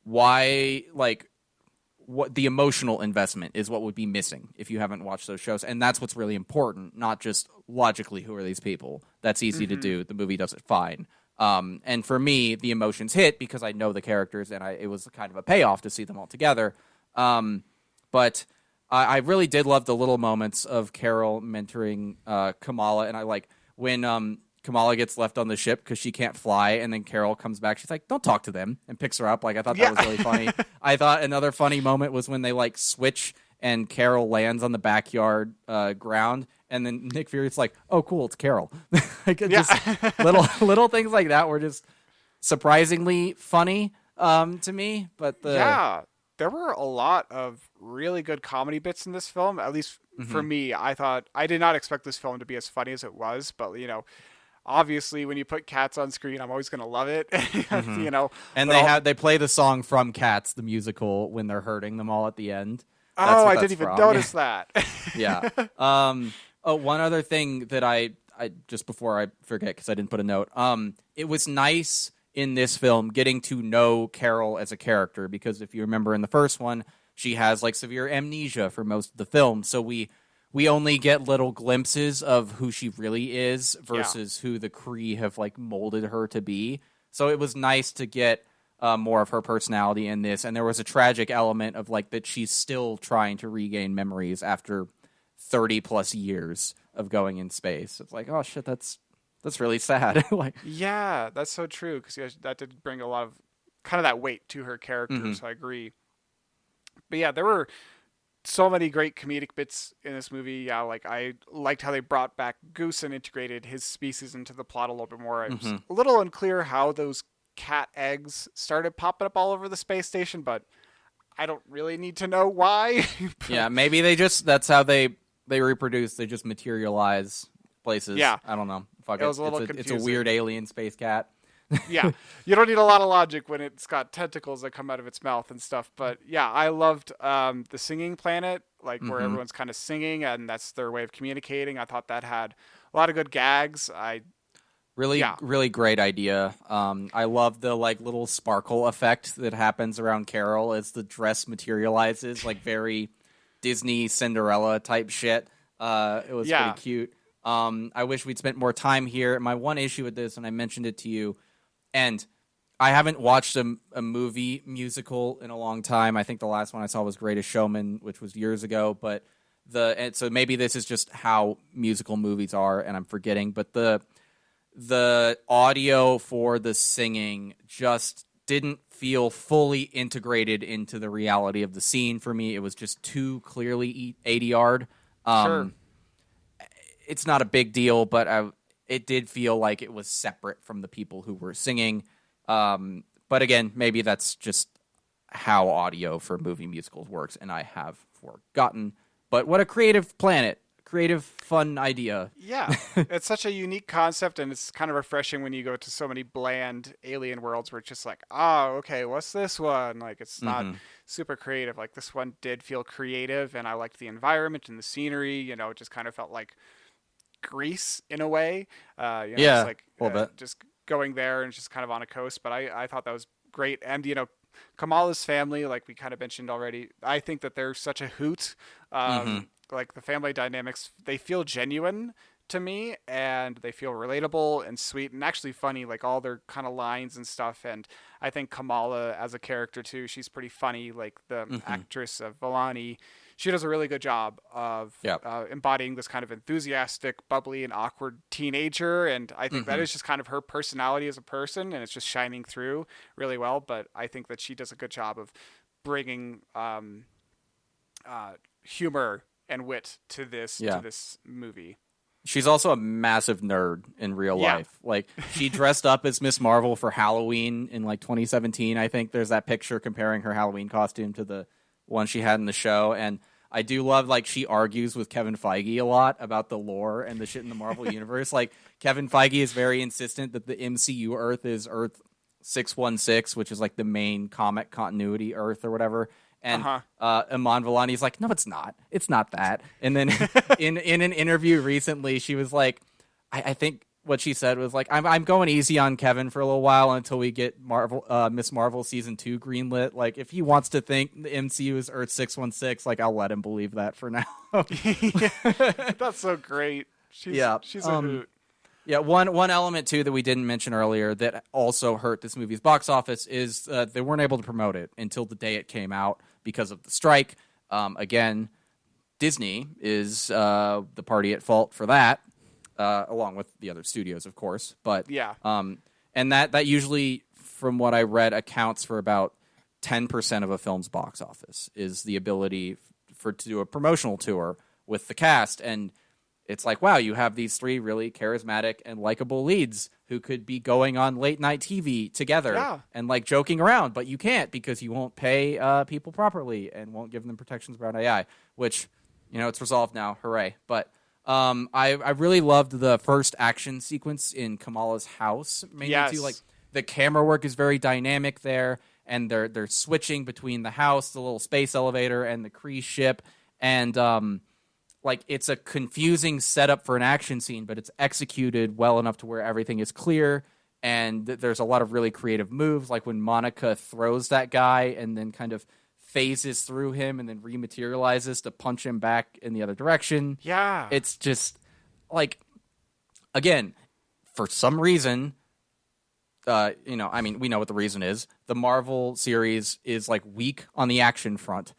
why, like, what the emotional investment is what would be missing if you haven't watched those shows. And that's what's really important, not just logically who are these people. That's easy to do. The movie does it fine. And for me, the emotions hit because I know the characters and it was kind of a payoff to see them all together. But I really did love the little moments of Carol mentoring Kamala. And I like when Kamala gets left on the ship because she can't fly, and then Carol comes back. She's like, "Don't talk to them," and picks her up. Like I thought that was really funny. I thought another funny moment was when they like switch and Carol lands on the backyard ground, and then Nick Fury's like, "Oh, cool, it's Carol." Like just little things like that were just surprisingly funny to me. But there were a lot of really good comedy bits in this film. At least for me, I did not expect this film to be as funny as it was, but obviously, when you put Cats on screen, I'm always going to love it, And they play the song from Cats, the musical, when they're hurting them all at the end. I didn't even notice that. Yeah. One other thing that I just before I forget, because I didn't put a note. It was nice in this film getting to know Carol as a character, because if you remember in the first one, she has like severe amnesia for most of the film, so we only get little glimpses of who she really is versus who the Kree have like molded her to be. So it was nice to get more of her personality in this. And there was a tragic element of like that she's still trying to regain memories after 30 plus years of going in space. It's like, oh shit, that's really sad. Like, yeah, that's so true. Because that did bring a lot of kind of that weight to her character. So I agree. But yeah, there were so many great comedic bits in this movie. Yeah, like I liked how they brought back Goose and integrated his species into the plot a little bit more. I was a little unclear how those cat eggs started popping up all over the space station, but I don't really need to know why. Yeah, maybe that's how they reproduce. They just materialize places. Yeah. I don't know. Fuck It was a little it's a confusing. weird alien space cat. Yeah, you don't need a lot of logic when it's got tentacles that come out of its mouth and stuff. But yeah, I loved the singing planet, like where everyone's kind of singing and that's their way of communicating. I thought that had a lot of good gags. Really great idea. I love the like little sparkle effect that happens around Carol as the dress materializes, like very Disney Cinderella type shit. It was pretty cute. I wish we'd spent more time here. My one issue with this, and I mentioned it to you, and I haven't watched a movie musical in a long time. I think the last one I saw was Greatest Showman, which was years ago. But so maybe this is just how musical movies are, and I'm forgetting. But the audio for the singing just didn't feel fully integrated into the reality of the scene for me. It was just too clearly ADR'd. Sure. It's not a big deal, but it did feel like it was separate from the people who were singing. But again, maybe that's just how audio for movie musicals works, and I have forgotten. But what a creative planet. Creative, fun idea. Yeah, it's such a unique concept, and it's kind of refreshing when you go to so many bland alien worlds where it's just like, oh, okay, what's this one? Like, it's not super creative. Like, this one did feel creative, and I liked the environment and the scenery. You know, it just kind of felt like Greece in a way. Yeah, just like a little bit. just going there and just kind of on a coast. But I thought that was great, and you know, Kamala's family, like we kind of mentioned already, I think that they're such a hoot. Like the family dynamics, they feel genuine to me, and they feel relatable and sweet and actually funny, like all their kind of lines and stuff. And I think Kamala as a character too, she's pretty funny. Like the actress of Villani, she does a really good job of embodying this kind of enthusiastic, bubbly, and awkward teenager. And I think that is just kind of her personality as a person, and it's just shining through really well. But I think that she does a good job of bringing humor and wit to this movie. She's also a massive nerd in real life. Like, she dressed up as Miss Marvel for Halloween in like 2017. I think there's that picture comparing her Halloween costume to the one she had in the show. And I do love, like, she argues with Kevin Feige a lot about the lore and the shit in the Marvel universe. Like, Kevin Feige is very insistent that the MCU Earth is Earth 616, which is like the main comic continuity Earth or whatever. And Iman Vellani's like, no, it's not. It's not that. And then in an interview recently, she was like, I think what she said was like, I'm going easy on Kevin for a little while until we get Miss Marvel season 2 greenlit. Like, if he wants to think the MCU is Earth 616, like, I'll let him believe that for now. That's so great. She's a hoot. Yeah, one element, too, that we didn't mention earlier that also hurt this movie's box office is they weren't able to promote it until the day it came out because of the strike. Again, Disney is the party at fault for that, along with the other studios, of course. But and that usually, from what I read, accounts for about 10% of a film's box office, is the ability to do a promotional tour with the cast. And it's like, wow, you have these three really charismatic and likable leads who could be going on late night TV together and like joking around, but you can't because you won't pay people properly and won't give them protections around AI, which, you know, it's resolved now. Hooray. But I really loved the first action sequence in Kamala's house. Mainly too, like, the camera work is very dynamic there, and they're switching between the house, the little space elevator, and the Kree ship. And like, it's a confusing setup for an action scene, but it's executed well enough to where everything is clear, and there's a lot of really creative moves, like when Monica throws that guy and then kind of phases through him and then rematerializes to punch him back in the other direction. Yeah. It's just, like, again, for some reason, you know, I mean, we know what the reason is. The Marvel series is, like, weak on the action front.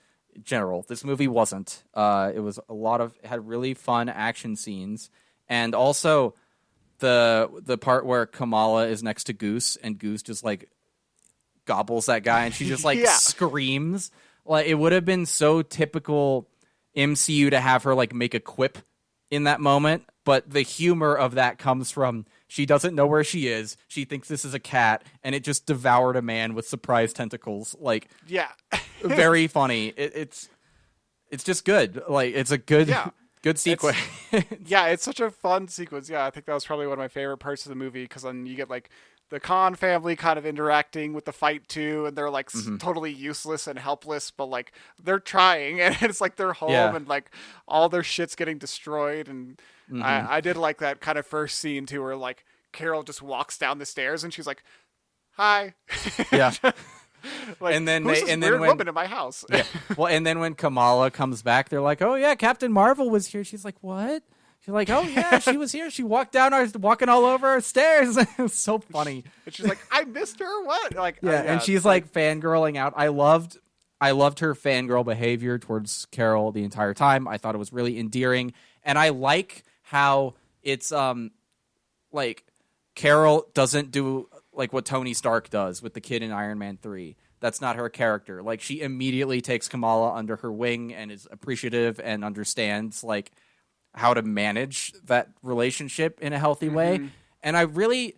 General. This movie wasn't. It was it had really fun action scenes, and also the part where Kamala is next to Goose and Goose just like gobbles that guy and she just like screams. Like, it would have been so typical MCU to have her like make a quip in that moment, but the humor of that comes from She doesn't know where she is. She thinks this is a cat, and it just devoured a man with surprise tentacles. Like, yeah, very funny. It's just good. Like, it's a good sequence. Yeah, it's such a fun sequence. Yeah, I think that was probably one of my favorite parts of the movie, because then you get like the Khan family kind of interacting with the fight too, and they're like totally useless and helpless, but like they're trying, and it's like they're home and like all their shit's getting destroyed. And I did like that kind of first scene too, where like Carol just walks down the stairs and she's like, "Hi." Yeah. Like, and then who's this weird woman in my house? Yeah. Well, and then when Kamala comes back, they're like, "Oh yeah, Captain Marvel was here." She's like, "What?" She's like, "Oh yeah, she was here. She walked walking all over our stairs." It was so funny. And she's like, "I missed her. What?" Like, yeah, and she's like fangirling out. I loved her fangirl behavior towards Carol the entire time. I thought it was really endearing, and I like how it's like Carol doesn't do like what Tony Stark does with the kid in Iron Man 3. That's not her character. Like, she immediately takes Kamala under her wing and is appreciative and understands like how to manage that relationship in a healthy way. And I really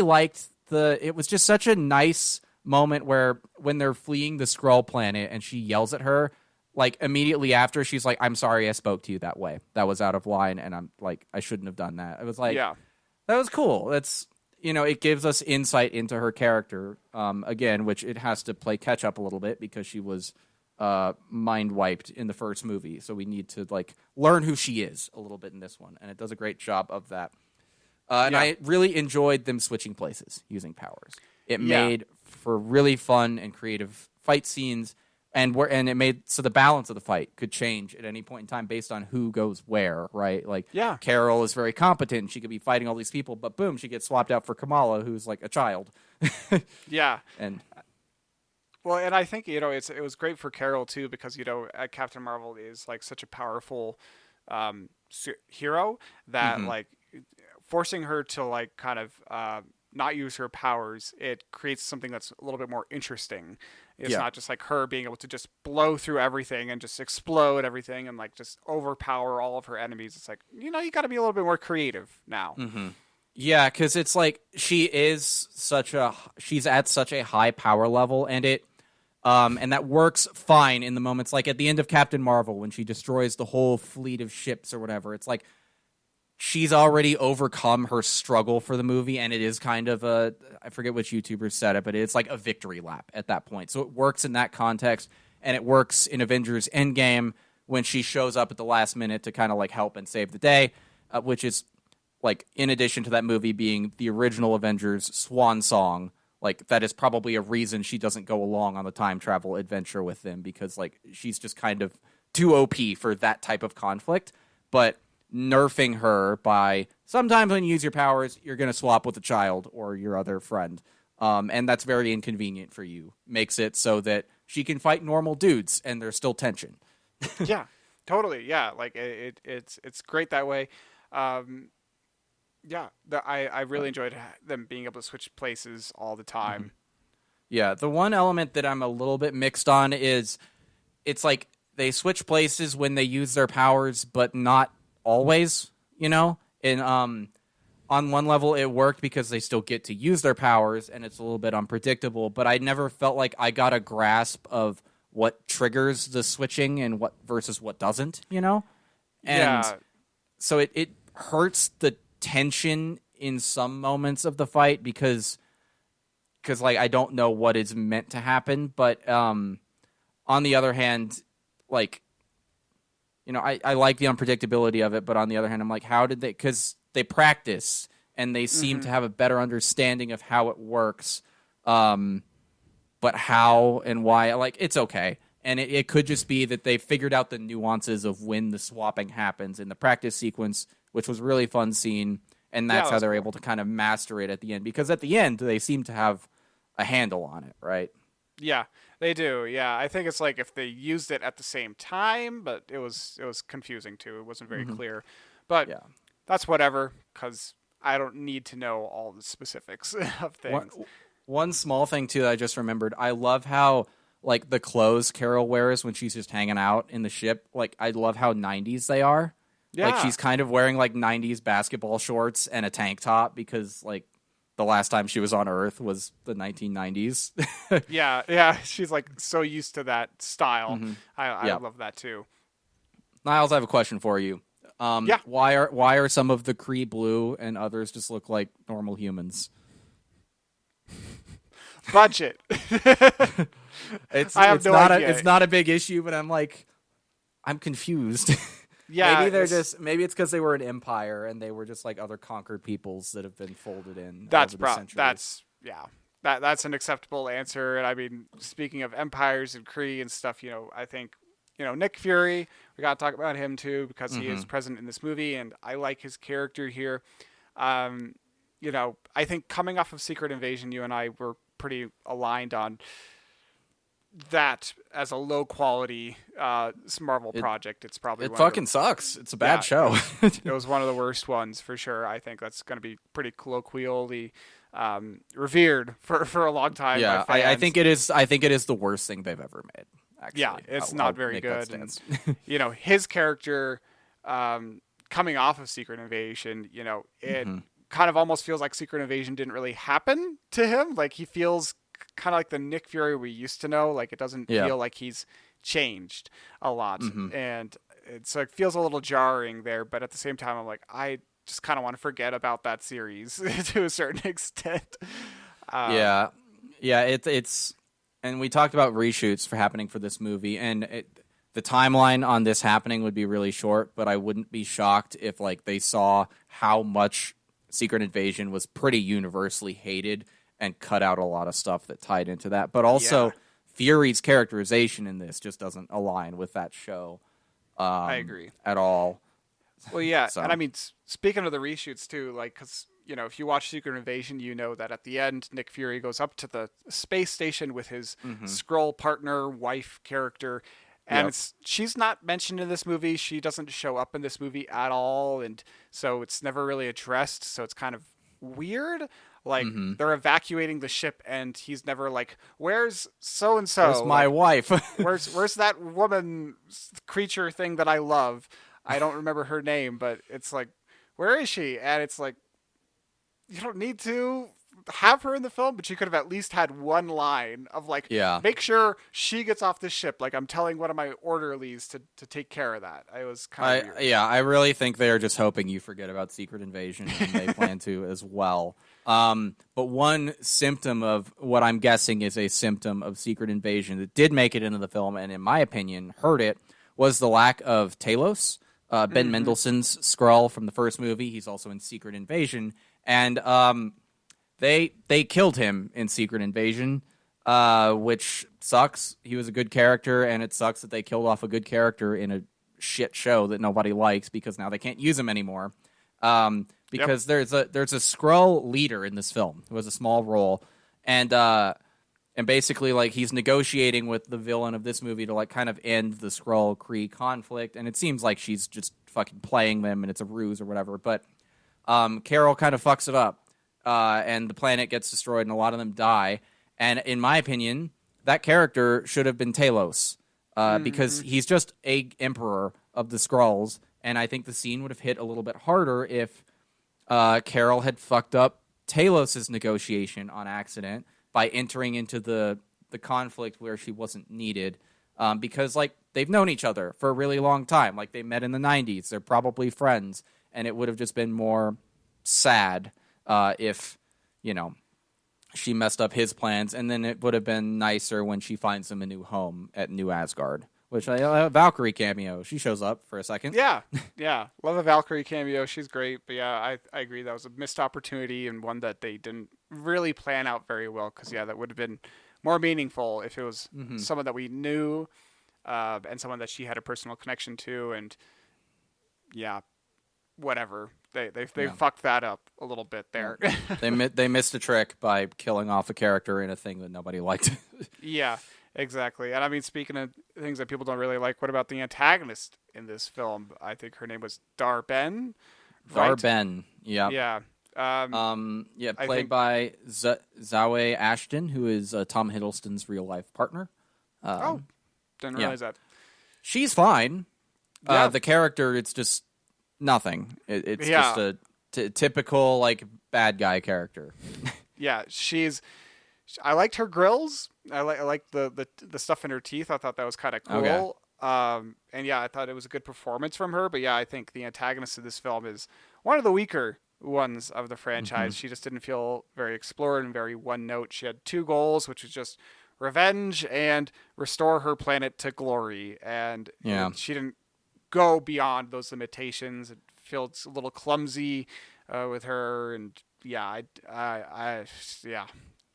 liked it was just such a nice moment where when they're fleeing the Skrull planet and she yells at her, like immediately after, she's like, "I'm sorry I spoke to you that way. That was out of line, and I'm like, I shouldn't have done that." It was like, that was cool. That's, it gives us insight into her character, again, which it has to play catch up a little bit because she was mind wiped in the first movie. So we need to like learn who she is a little bit in this one, and it does a great job of that. And I really enjoyed them switching places using powers. It made for really fun and creative fight scenes, and it made so the balance of the fight could change at any point in time based on who goes where, right? Like, Carol is very competent and she could be fighting all these people, but boom, she gets swapped out for Kamala, who's like a child. And well, and I think it was great for Carol too, because Captain Marvel is like such a powerful hero that like forcing her to like kind of not use her powers, it creates something that's a little bit more interesting. It's not just like her being able to just blow through everything and just explode everything and like just overpower all of her enemies. It's like, you got to be a little bit more creative now. Yeah, because it's like she's at such a high power level, and and that works fine in the moments like at the end of Captain Marvel when she destroys the whole fleet of ships or whatever. It's like she's already overcome her struggle for the movie, and it is kind of I forget which YouTuber said it, but it's like a victory lap at that point. So it works in that context, and it works in Avengers Endgame when she shows up at the last minute to kind of like help and save the day, which is like, in addition to that movie being the original Avengers swan song, like that is probably a reason she doesn't go along on the time travel adventure with them, because like she's just kind of too OP for that type of conflict. But nerfing her by sometimes when you use your powers, you're going to swap with a child or your other friend. And that's very inconvenient for you. Makes it so that she can fight normal dudes and there's still tension. Yeah, totally. Yeah. Like it's great that way. I really enjoyed them being able to switch places all the time. Yeah. The one element that I'm a little bit mixed on is it's like they switch places when they use their powers, but not always, and on one level it worked because they still get to use their powers and it's a little bit unpredictable, but I never felt like I got a grasp of what triggers the switching and what versus what doesn't, and so it hurts the tension in some moments of the fight because like I don't know what is meant to happen, but on the other hand, like, I like the unpredictability of it, but on the other hand, I'm like, how did they? Because they practice and they seem to have a better understanding of how it works, but how and why? Like, it's okay, and it could just be that they figured out the nuances of when the swapping happens in the practice sequence, which was a really fun scene, and that's how they're able to kind of master it at the end. Because at the end, they seem to have a handle on it, right? Yeah, they do. Yeah, I think it's like if they used it at the same time, but it was confusing too. It wasn't very clear. But that's whatever, because I don't need to know all the specifics of things. One small thing too that I just remembered. I love how like the clothes Carol wears when she's just hanging out in the ship. Like, I love how 90s they are. Like, Yeah. she's kind of wearing, like, 90s basketball shorts and a tank top because, like, the last time she was on Earth was the 1990s. Yeah. She's like so used to that style. Mm-hmm. I Yeah. love that too. Niles, I have a question for you. Yeah. Why are some of the Kree blue and others just look like normal humans? Budget. It's I have it's no not idea. it's not a big issue, but I'm confused. Yeah. Maybe it's because they were an empire and they were just like other conquered peoples that have been folded in. That's over the centuries. that's an acceptable answer. And I mean, speaking of empires and Kree and stuff, I think Nick Fury. We got to talk about him too because he is present in this movie, and I like his character here. I think coming off of Secret Invasion, you and I were pretty aligned on that as a low quality Marvel project. It's probably It fucking sucks. It's a bad show. It was one of the worst ones for sure. I think that's going to be pretty colloquially revered for a long time. Yeah, by fans. I think it is. I think it is the worst thing they've ever made. Actually, Yeah, it's not very good. And, stance. his character coming off of Secret Invasion, it kind of almost feels like Secret Invasion didn't really happen to him. Like he feels kind of like the Nick Fury we used to know. Like it doesn't feel like he's changed a lot, and it feels a little jarring there. But at the same time, I'm like, I just kind of want to forget about that series to a certain extent. It's and we talked about reshoots for happening for this movie, and the timeline on this happening would be really short. But I wouldn't be shocked if like they saw how much Secret Invasion was pretty universally hated and cut out a lot of stuff that tied into that. But also, Fury's characterization in this just doesn't align with that show. I agree at all. Well, yeah, and I mean, speaking of the reshoots too, like, because if you watch Secret Invasion, you know that at the end, Nick Fury goes up to the space station with his Skrull partner, wife character, and she's not mentioned in this movie. She doesn't show up in this movie at all, and so it's never really addressed. So it's kind of weird. Like they're evacuating the ship, and he's never like, "Where's so and so? Where's my wife? Where's that woman creature thing that I love? I don't remember her name, but it's like, where is she?" And it's like, you don't need to have her in the film, but you could have at least had one line of like, make sure she gets off the ship. Like I'm telling one of my orderlies to take care of that. I was kind of weird. Yeah, I really think they are just hoping you forget about Secret Invasion, and they plan to as well. But one symptom of what I'm guessing is a symptom of Secret Invasion that did make it into the film, and in my opinion hurt it, was the lack of Talos. Ben Mendelsohn's Skrull from the first movie. He's also in Secret Invasion, and they killed him in Secret Invasion, which sucks. He was a good character, and it sucks that they killed off a good character in a shit show that nobody likes because now they can't use him anymore. Because there's a Skrull leader in this film who has a small role, and basically like he's negotiating with the villain of this movie to like kind of end the Skrull Kree conflict, and it seems like she's just fucking playing them and it's a ruse or whatever. But Carol kind of fucks it up, and the planet gets destroyed and a lot of them die. And in my opinion, that character should have been Talos, because he's just a emperor of the Skrulls, and I think the scene would have hit a little bit harder if Carol had fucked up Talos' negotiation on accident by entering into the conflict where she wasn't needed, because like they've known each other for a really long time. Like they met in the 90s. They're probably friends, and it would have just been more sad if, she messed up his plans, and then it would have been nicer when she finds him a new home at New Asgard. Which Valkyrie cameo. She shows up for a second. Yeah. Love a Valkyrie cameo. She's great. But yeah, I agree. That was a missed opportunity and one that they didn't really plan out very well. Because, that would have been more meaningful if it was someone that we knew and someone that she had a personal connection to. And, whatever. They fucked that up a little bit there. They missed a trick by killing off a character in a thing that nobody liked. Yeah. Exactly. And I mean, speaking of things that people don't really like, what about the antagonist in this film? I think her name was Dar-Ben. Right? Dar-Ben. Yeah. Yeah. Played by Zawe Ashton, who is Tom Hiddleston's real life partner. Didn't realize that. She's fine. The character, it's just nothing. It's Yeah. just a typical like bad guy character. Yeah, I liked her grills. I like the stuff in her teeth. I thought that was kind of Okay. cool. And yeah, I thought it was a good performance from her. But yeah, I think the antagonist of this film is one of the weaker ones of the franchise. She just didn't feel very explored and very one note. She had two goals, which was just revenge and restore her planet to glory. And Yeah. she didn't go beyond those limitations. It feels a little clumsy with her, and yeah, yeah.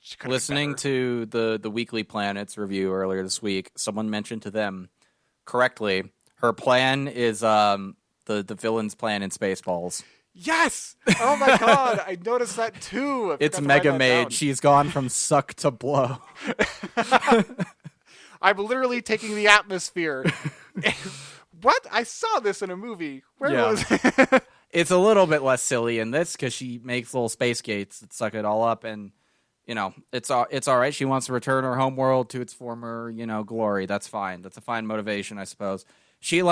She could've been Listening better. to the Weekly Planets review earlier this week, someone mentioned to them correctly her plan is the villain's plan in Spaceballs. Yes! Oh my god, I noticed that too. I It's forgot to Mega write that Maid. down. She's gone from suck to blow. I'm literally taking the atmosphere. What? I saw this in a movie. Where Yeah. was it? It's a little bit less silly in this because she makes little space gates that suck it all up, and it's all right. She wants to return her homeworld to its former glory. That's fine. That's a fine motivation, I suppose. She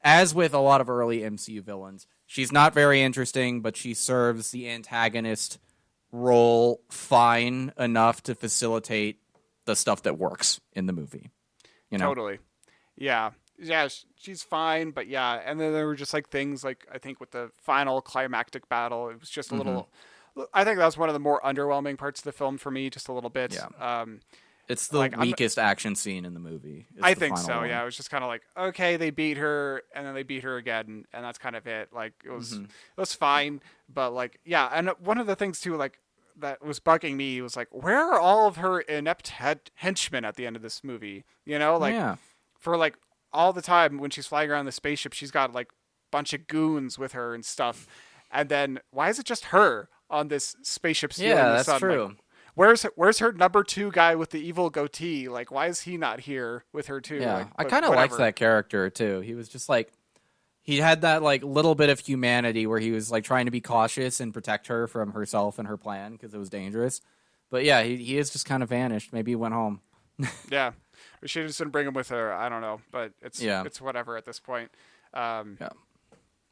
as with a lot of early MCU villains, she's not very interesting, but she serves the antagonist role fine enough to facilitate the stuff that works in the movie. Totally. Yeah. Yeah, she's fine, but yeah. And then there were just like things like, I think with the final climactic battle, it was just a little. I think that was one of the more underwhelming parts of the film for me, just a little bit. Yeah. It's the Like, weakest action scene in the movie. I The think final so. one. Yeah, it was just kind of like, okay, they beat her, and then they beat her again, and that's kind of it. Like it was fine, but like yeah. And one of the things too, like that was bugging me was like, where are all of her inept henchmen at the end of this movie? Like Yeah. for like all the time when she's flying around the spaceship, she's got like a bunch of goons with her and stuff. And then why is it just her on this spaceship stealing Yeah, the that's sun? true. Like, where's her number 2 guy with the evil goatee? Like, why is he not here with her too? Yeah, Like, I but kind of liked whatever. that character too. He was just like he had that like little bit of humanity where he was like trying to be cautious and protect her from herself and her plan because it was dangerous. But yeah, he is just kind of vanished. Maybe he went home. Yeah, she just didn't bring him with her. I don't know, but Yeah. it's whatever at this point. Yeah.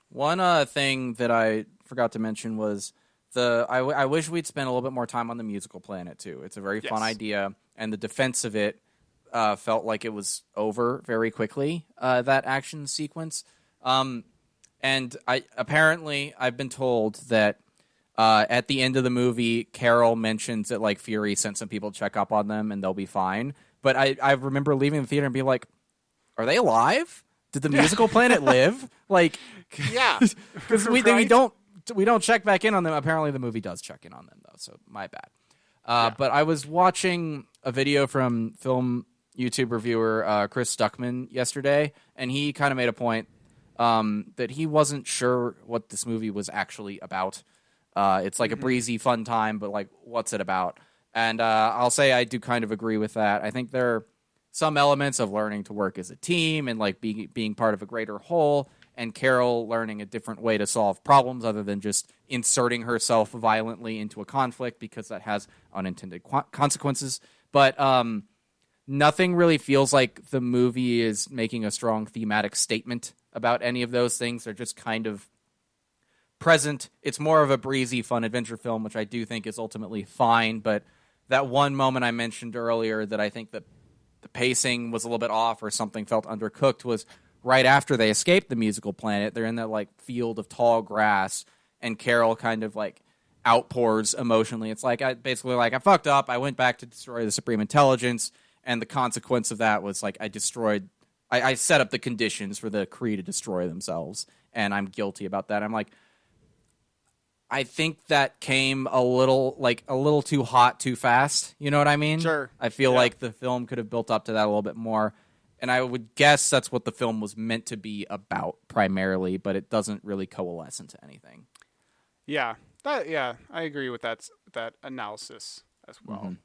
One thing that I forgot to mention was I wish we'd spent a little bit more time on the musical planet too. It's a very fun Yes. idea, and the defense of it felt like it was over very quickly. That action sequence, and I've been told that at the end of the movie, Carol mentions that like Fury sent some people to check up on them and they'll be fine. But I remember leaving the theater and being like, "Are they alive? Did the musical planet live?" Like, Yeah, because we Right? don't check back in on them. Apparently, the movie does check in on them though, so my bad. But I was watching a video from film YouTube reviewer Chris Stuckman yesterday, and he kind of made a point that he wasn't sure what this movie was actually about. It's like a breezy, fun time, but like, what's it about? And I'll say I do kind of agree with that. I think there are some elements of learning to work as a team and like being part of a greater whole, and Carol learning a different way to solve problems other than just inserting herself violently into a conflict because that has unintended consequences. But nothing really feels like the movie is making a strong thematic statement about any of those things. They're just kind of present. It's more of a breezy, fun adventure film, which I do think is ultimately fine. But that one moment I mentioned earlier that I think that the pacing was a little bit off or something felt undercooked was right after they escape the musical planet. They're in that like field of tall grass, and Carol kind of like outpours emotionally. It's like I fucked up. I went back to destroy the Supreme Intelligence, and the consequence of that was like I set up the conditions for the Kree to destroy themselves, and I'm guilty about that. I'm like, I think that came a little too hot too fast. You know what I mean? Sure. I feel Yeah. like the film could have built up to that a little bit more. And I would guess that's what the film was meant to be about primarily, but it doesn't really coalesce into anything. Yeah, I agree with that analysis as well.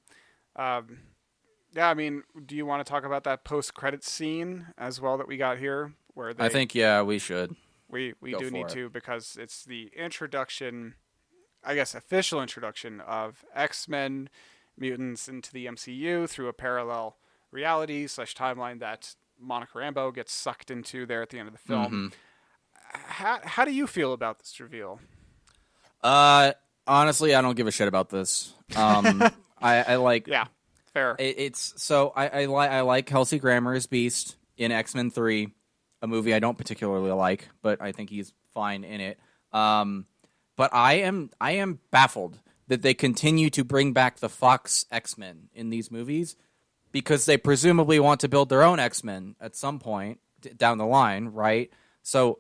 Yeah, I mean, do you want to talk about that post-credit scene as well that we got here, where I think, yeah, we should. we go do for need it. to, because it's the introduction, I guess, official introduction of X-Men mutants into the MCU through a parallel reality / timeline that Monica Rambeau gets sucked into there at the end of the film. how do you feel about this reveal? Honestly, I don't give a shit about this. I like. Yeah, fair. It's so I like Kelsey Grammer's Beast in X-Men 3, a movie I don't particularly like, but I think he's fine in it. But I am baffled that they continue to bring back the Fox X-Men in these movies because they presumably want to build their own X-Men at some point down the line, right? So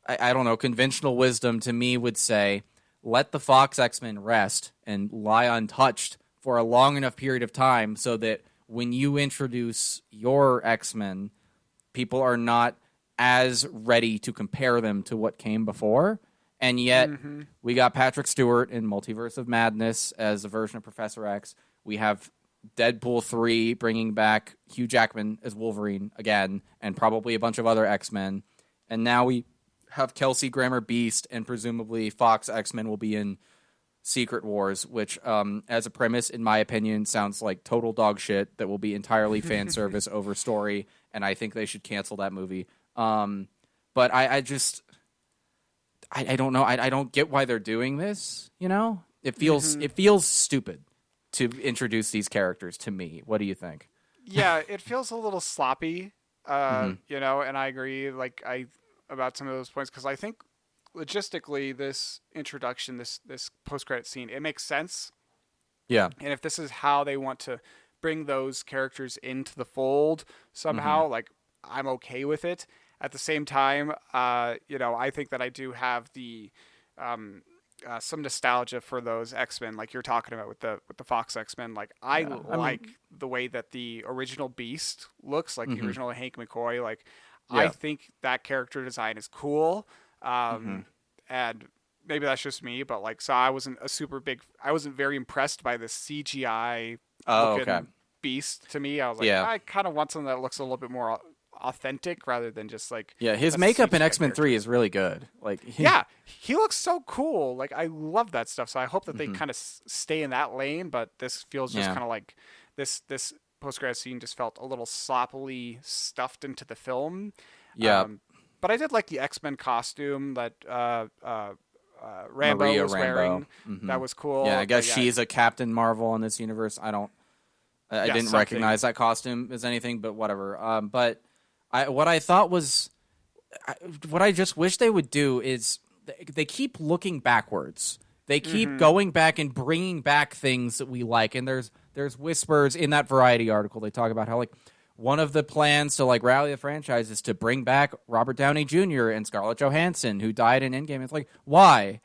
I don't know. Conventional wisdom to me would say let the Fox X-Men rest and lie untouched for a long enough period of time so that when you introduce your X-Men, people are not as ready to compare them to what came before. And yet, we got Patrick Stewart in Multiverse of Madness as a version of Professor X. We have Deadpool 3 bringing back Hugh Jackman as Wolverine again, and probably a bunch of other X-Men. And now we have Kelsey Grammer Beast, and presumably Fox X-Men will be in Secret Wars, which, as a premise, in my opinion, sounds like total dog shit that will be entirely fan service over story, and I think they should cancel that movie. But I don't know. I don't get why they're doing this. You know, it feels stupid to introduce these characters to me. What do you think? Yeah, it feels a little sloppy. You know, and I agree. About some of those points because I think logistically this introduction, this post-credit scene, it makes sense. Yeah. And if this is how they want to bring those characters into the fold somehow, like I'm okay with it. At the same time, you know, I think that I do have the some nostalgia for those X-Men, like you're talking about with the Fox X-Men. Like I like the way that the original Beast looks, like the original Hank McCoy. Like I think that character design is cool, and maybe that's just me, but like so I wasn't very impressed by the CGI looking Beast. To me, I was like, I kind of want something that looks a little bit more authentic rather than just like his makeup in X-Men 3 is really good. Like he looks so cool. Like I love that stuff. So I hope that they kind of stay in that lane. But this feels just kind of like this post-credit scene just felt a little sloppily stuffed into the film. But I did like the X-Men costume that Rambo was wearing. That was cool. Yeah, I guess she's a Captain Marvel in this universe. I didn't recognize that costume as anything, but whatever. But what I thought was, what I just wish they would do is they keep looking backwards. They keep going back and bringing back things that we like. And there's whispers in that Variety article. They talk about how like one of the plans to like rally the franchise is to bring back Robert Downey Jr. and Scarlett Johansson, who died in Endgame. It's like, why?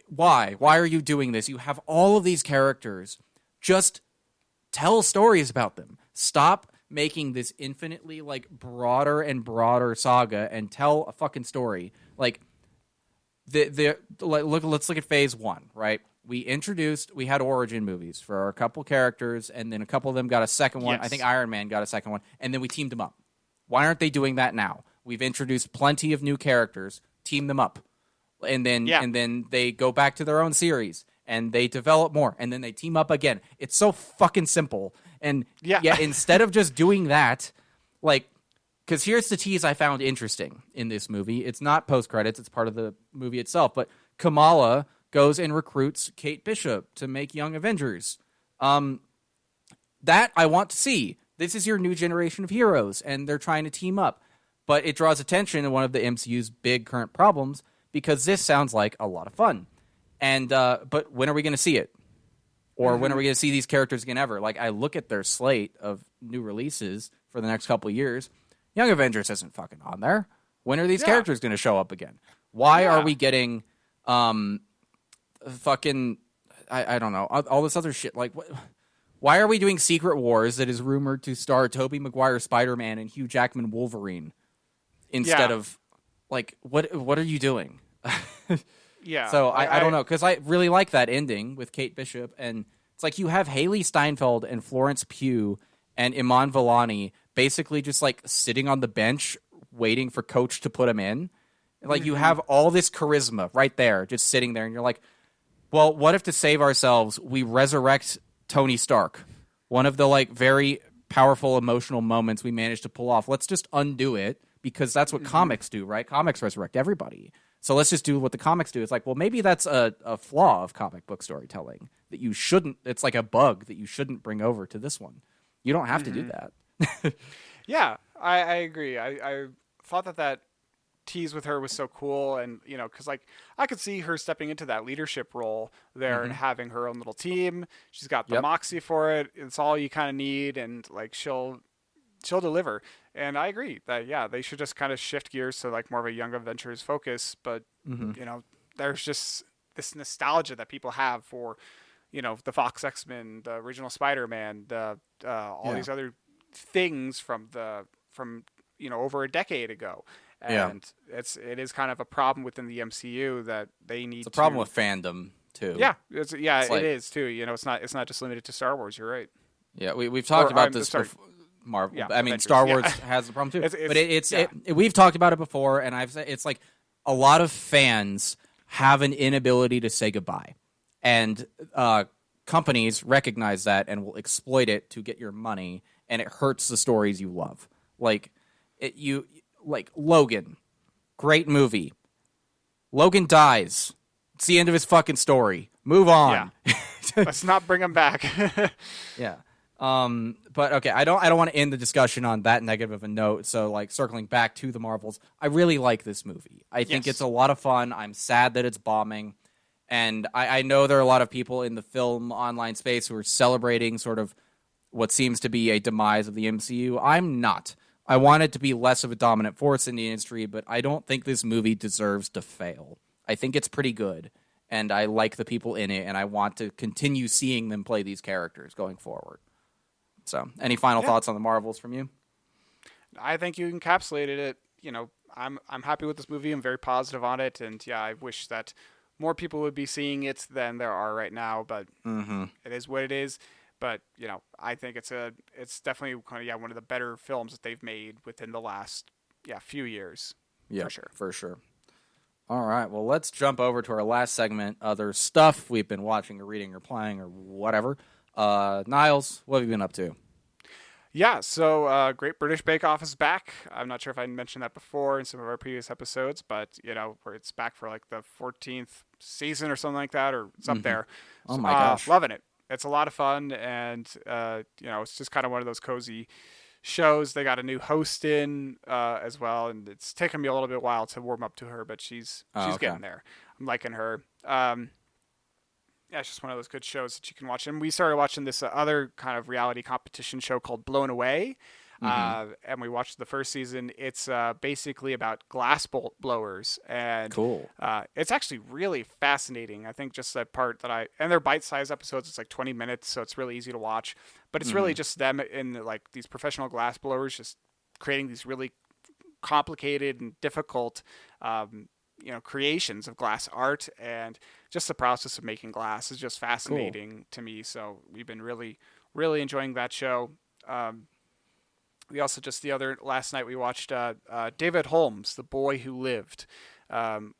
Why are you doing this? You have all of these characters. Just tell stories about them. Stop making this infinitely like broader and broader saga and tell a fucking story. Like let's look at phase 1, right? We had origin movies for a couple characters, and then a couple of them got a second one. I think Iron Man got a second one, and then we teamed them up. Why aren't they doing that now? We've introduced plenty of new characters, team them up. And then they go back to their own series and they develop more and then they team up again. It's so fucking simple. And instead of just doing that, like, because here's the tease I found interesting in this movie. It's not post credits; it's part of the movie itself. But Kamala goes and recruits Kate Bishop to make Young Avengers. That I want to see. This is your new generation of heroes, and they're trying to team up. But it draws attention to one of the MCU's big current problems because this sounds like a lot of fun. And but when are we going to see it? Or when are we going to see these characters again ever? Like, I look at their slate of new releases for the next couple of years. Young Avengers isn't fucking on there. When are these characters going to show up again? Why are we getting fucking, I don't know, all this other shit? Like, why are we doing Secret Wars that is rumored to star Tobey Maguire Spider-Man and Hugh Jackman Wolverine instead of, like, what are you doing? So I don't know, because I really like that ending with Kate Bishop, and it's like you have Haley Steinfeld and Florence Pugh and Iman Vellani basically just like sitting on the bench waiting for Coach to put him in. Like you have all this charisma right there, just sitting there, and you're like, well, what if to save ourselves we resurrect Tony Stark? One of the like very powerful emotional moments we managed to pull off. Let's just undo it because that's what comics do, right? Comics resurrect everybody. So let's just do what the comics do. It's like, well, maybe that's a flaw of comic book storytelling that you shouldn't. It's like a bug that you shouldn't bring over to this one. You don't have to do that. Yeah, I agree. I thought that tease with her was so cool, and because like I could see her stepping into that leadership role there and having her own little team. She's got the moxie for it. It's all you kind of need, and like she'll deliver. And I agree that they should just kind of shift gears to like more of a Young Adventures focus. But there's just this nostalgia that people have for the Fox X-Men, the original Spider-Man, all these other things from over a decade ago. And it is kind of a problem within the MCU that they need. It's a problem with fandom too. Yeah, it is too. It's not just limited to Star Wars. You're right. Yeah, we've talked about this before. Marvel. I mean, Avengers. Star Wars has the problem too. We've talked about it before, and I've said it's like a lot of fans have an inability to say goodbye, and companies recognize that and will exploit it to get your money, and it hurts the stories you love. Like Logan, great movie. Logan dies. It's the end of his fucking story. Move on. Yeah. Let's not bring him back. Yeah. But okay, I don't want to end the discussion on that negative of a note. So like circling back to the Marvels, I really like this movie. I think it's a lot of fun. I'm sad that it's bombing. And I know there are a lot of people in the film online space who are celebrating sort of what seems to be a demise of the MCU. I'm not. I want it to be less of a dominant force in the industry, but I don't think this movie deserves to fail. I think it's pretty good, and I like the people in it, and I want to continue seeing them play these characters going forward. So, any final thoughts on the Marvels from you? I think you encapsulated it. I'm happy with this movie. I'm very positive on it, and I wish that more people would be seeing it than there are right now. But it is what it is. But I think it's definitely kind of one of the better films that they've made within the last few years. Yeah, for sure. All right, well, let's jump over to our last segment, other stuff we've been watching or reading or playing or whatever. Niles, what have you been up to? Yeah, so Great British Bake Off is back. I'm not sure if I mentioned that before in some of our previous episodes, but where it's back for like the 14th season or something like that, or it's up there. Oh my gosh, loving it. It's a lot of fun, and it's just kind of one of those cozy shows. They got a new host in as well, and it's taken me a little bit while to warm up to her, but she's getting there. I'm liking her. It's just one of those good shows that you can watch. And we started watching this other kind of reality competition show called Blown Away. And we watched the first season. It's basically about glass blowers. And cool. It's actually really fascinating. I think just that part and they're bite-sized episodes. It's like 20 minutes, so it's really easy to watch. But it's really just them in like these professional glass blowers just creating these really complicated and difficult creations of glass art, and just the process of making glass is just fascinating to me. So we've been really, really enjoying that show. We also last night we watched David Holmes, The Boy Who Lived,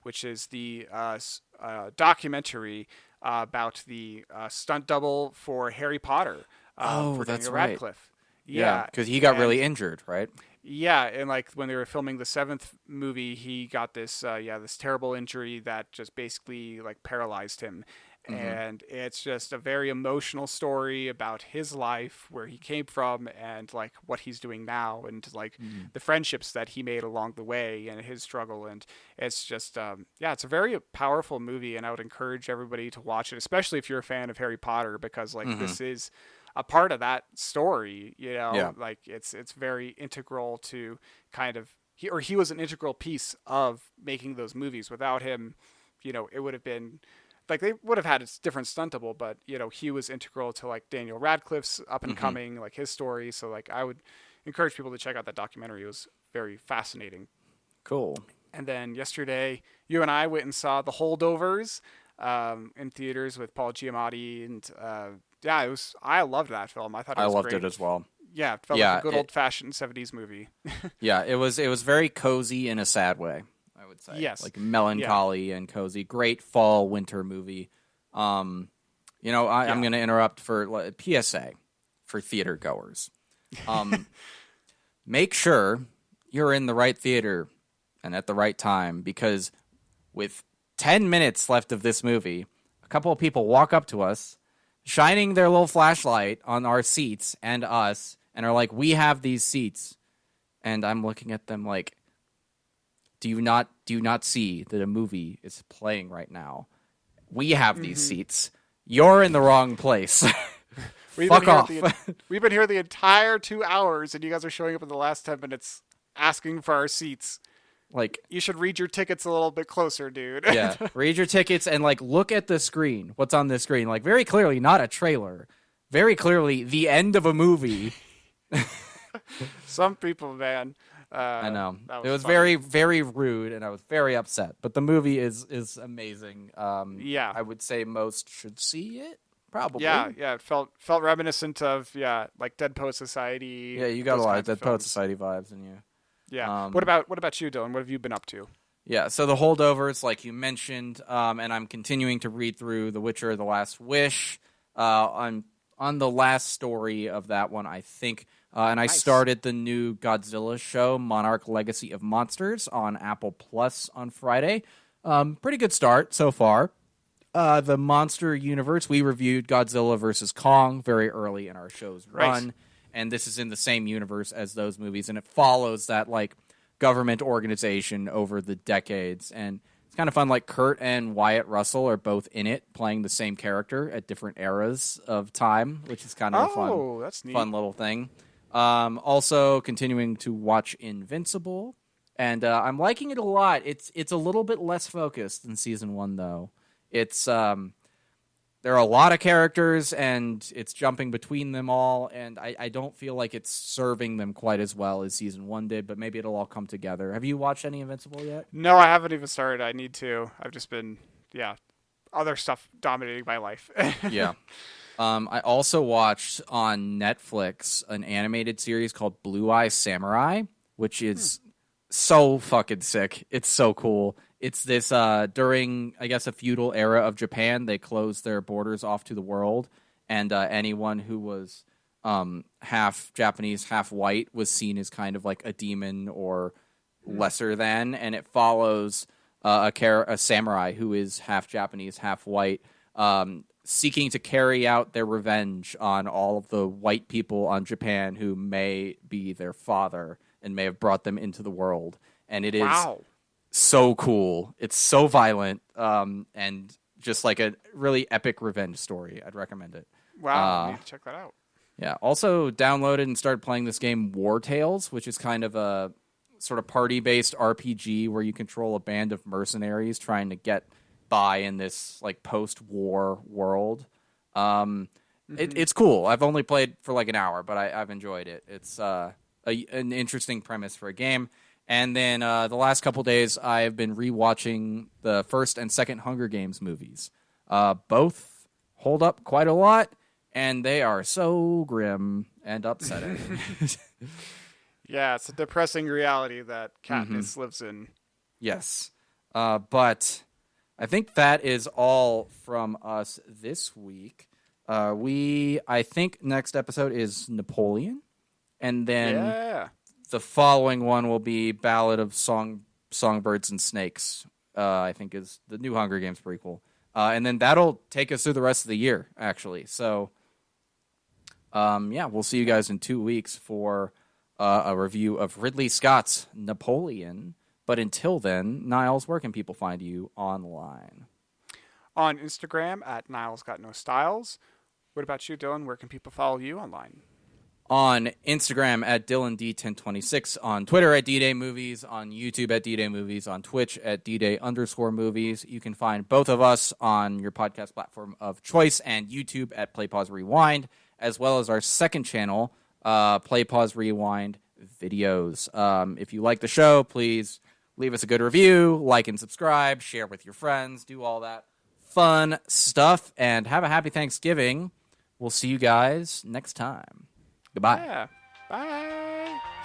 which is the documentary about the stunt double for Harry Potter. For that's Daniel right. Radcliffe. Yeah, because he got really injured, right? Yeah, and like when they were filming the 7th movie, he got this this terrible injury that just basically like paralyzed him. And it's just a very emotional story about his life, where he came from, and like what he's doing now, and like the friendships that he made along the way, and his struggle. And it's just it's a very powerful movie, and I would encourage everybody to watch it, especially if you're a fan of Harry Potter, because like this is a part of that story, like it's very integral to kind of he was an integral piece of making those movies. Without him, it would have been like they would have had a different stunt double, but he was integral to like Daniel Radcliffe's up and coming, like his story. So like I would encourage people to check out that documentary. It was very fascinating. Cool. And then yesterday, you and I went and saw The Holdovers in theaters with Paul Giamatti, and I loved that film. I thought it was loved great. it as well. Yeah, it felt like a good old-fashioned 70s movie. Yeah, it was very cozy in a sad way, I would say. Yes. Like melancholy and cozy. Great fall, winter movie. I'm going to interrupt for PSA for theater goers. Make sure you're in the right theater and at the right time, because with 10 minutes left of this movie, a couple of people walk up to us, shining their little flashlight on our seats and us, and are like, "We have these seats." And I'm looking at them like, do you not see that a movie is playing right now? We have these seats. You're in the wrong place. Fuck off. We've been here the entire 2 hours, and you guys are showing up in the last 10 minutes asking for our seats. Like, you should read your tickets a little bit closer, dude. Yeah, read your tickets and like look at the screen. What's on the screen? Like, very clearly not a trailer. Very clearly the end of a movie. Some people, man. I know. It was funny. very, very rude, and I was very upset. But the movie is amazing. Yeah. I would say most should see it. Probably. Yeah. It felt reminiscent of like Dead Poet Society. Yeah, you got a lot of Dead Poet Society vibes in you. Yeah. What about you, Dylan? What have you been up to? Yeah, so the holdovers, like you mentioned, and I'm continuing to read through The Witcher: The Last Wish. On the last story of that one, I think, and I started the new Godzilla show, Monarch: Legacy of Monsters, on Apple Plus on Friday. Pretty good start so far. The monster universe, we reviewed Godzilla vs. Kong very early in our show's run. And this is in the same universe as those movies, and it follows that like government organization over the decades. And it's kind of fun. Like Kurt and Wyatt Russell are both in it, playing the same character at different eras of time, which is kind of a fun little thing. Also, continuing to watch Invincible, and I'm liking it a lot. It's a little bit less focused than season 1, though. It's there are a lot of characters, and it's jumping between them all, and I don't feel like it's serving them quite as well as Season 1 did, but maybe it'll all come together. Have you watched any Invincible yet? No, I haven't even started. I need to. I've just been, other stuff dominating my life. Yeah. I also watched on Netflix an animated series called Blue Eye Samurai, which is so fucking sick. It's so cool. It's this during, I guess, a feudal era of Japan. They closed their borders off to the world, and anyone who was half Japanese, half white was seen as kind of like a demon or lesser than. And it follows a samurai who is half Japanese, half white, seeking to carry out their revenge on all of the white people on Japan who may be their father and may have brought them into the world. And it is so cool. It's so violent, and just like a really epic revenge story. I'd recommend it. Wow, I need to check that out. Yeah. Also downloaded and started playing this game War Tales, which is kind of a sort of party-based RPG where you control a band of mercenaries trying to get by in this like post-war world. It's cool. I've only played for like an hour, but I've enjoyed it. It's an interesting premise for a game. And then the last couple days, I have been rewatching the first and second Hunger Games movies. Both hold up quite a lot, and they are so grim and upsetting. Yeah, it's a depressing reality that Katniss lives in. Yes. But I think that is all from us this week. I think next episode is Napoleon, and then the following one will be Ballad of Songbirds and Snakes, I think is the new Hunger Games prequel. And then that'll take us through the rest of the year, actually. So, we'll see you guys in 2 weeks for a review of Ridley Scott's Napoleon. But until then, Niles, where can people find you online? On Instagram at NilesGotNoStyles. What about you, Dylan? Where can people follow you online? On Instagram at DylanD1026, on Twitter at D-Day Movies, on YouTube at D-Day Movies, on Twitch at D-Day_movies. You can find both of us on your podcast platform of choice and YouTube at Play Pause Rewind, as well as our second channel, Play Pause Rewind Videos. If you like the show, please leave us a good review, like and subscribe, share with your friends, do all that fun stuff, and have a happy Thanksgiving. We'll see you guys next time. Goodbye. Yeah. Bye.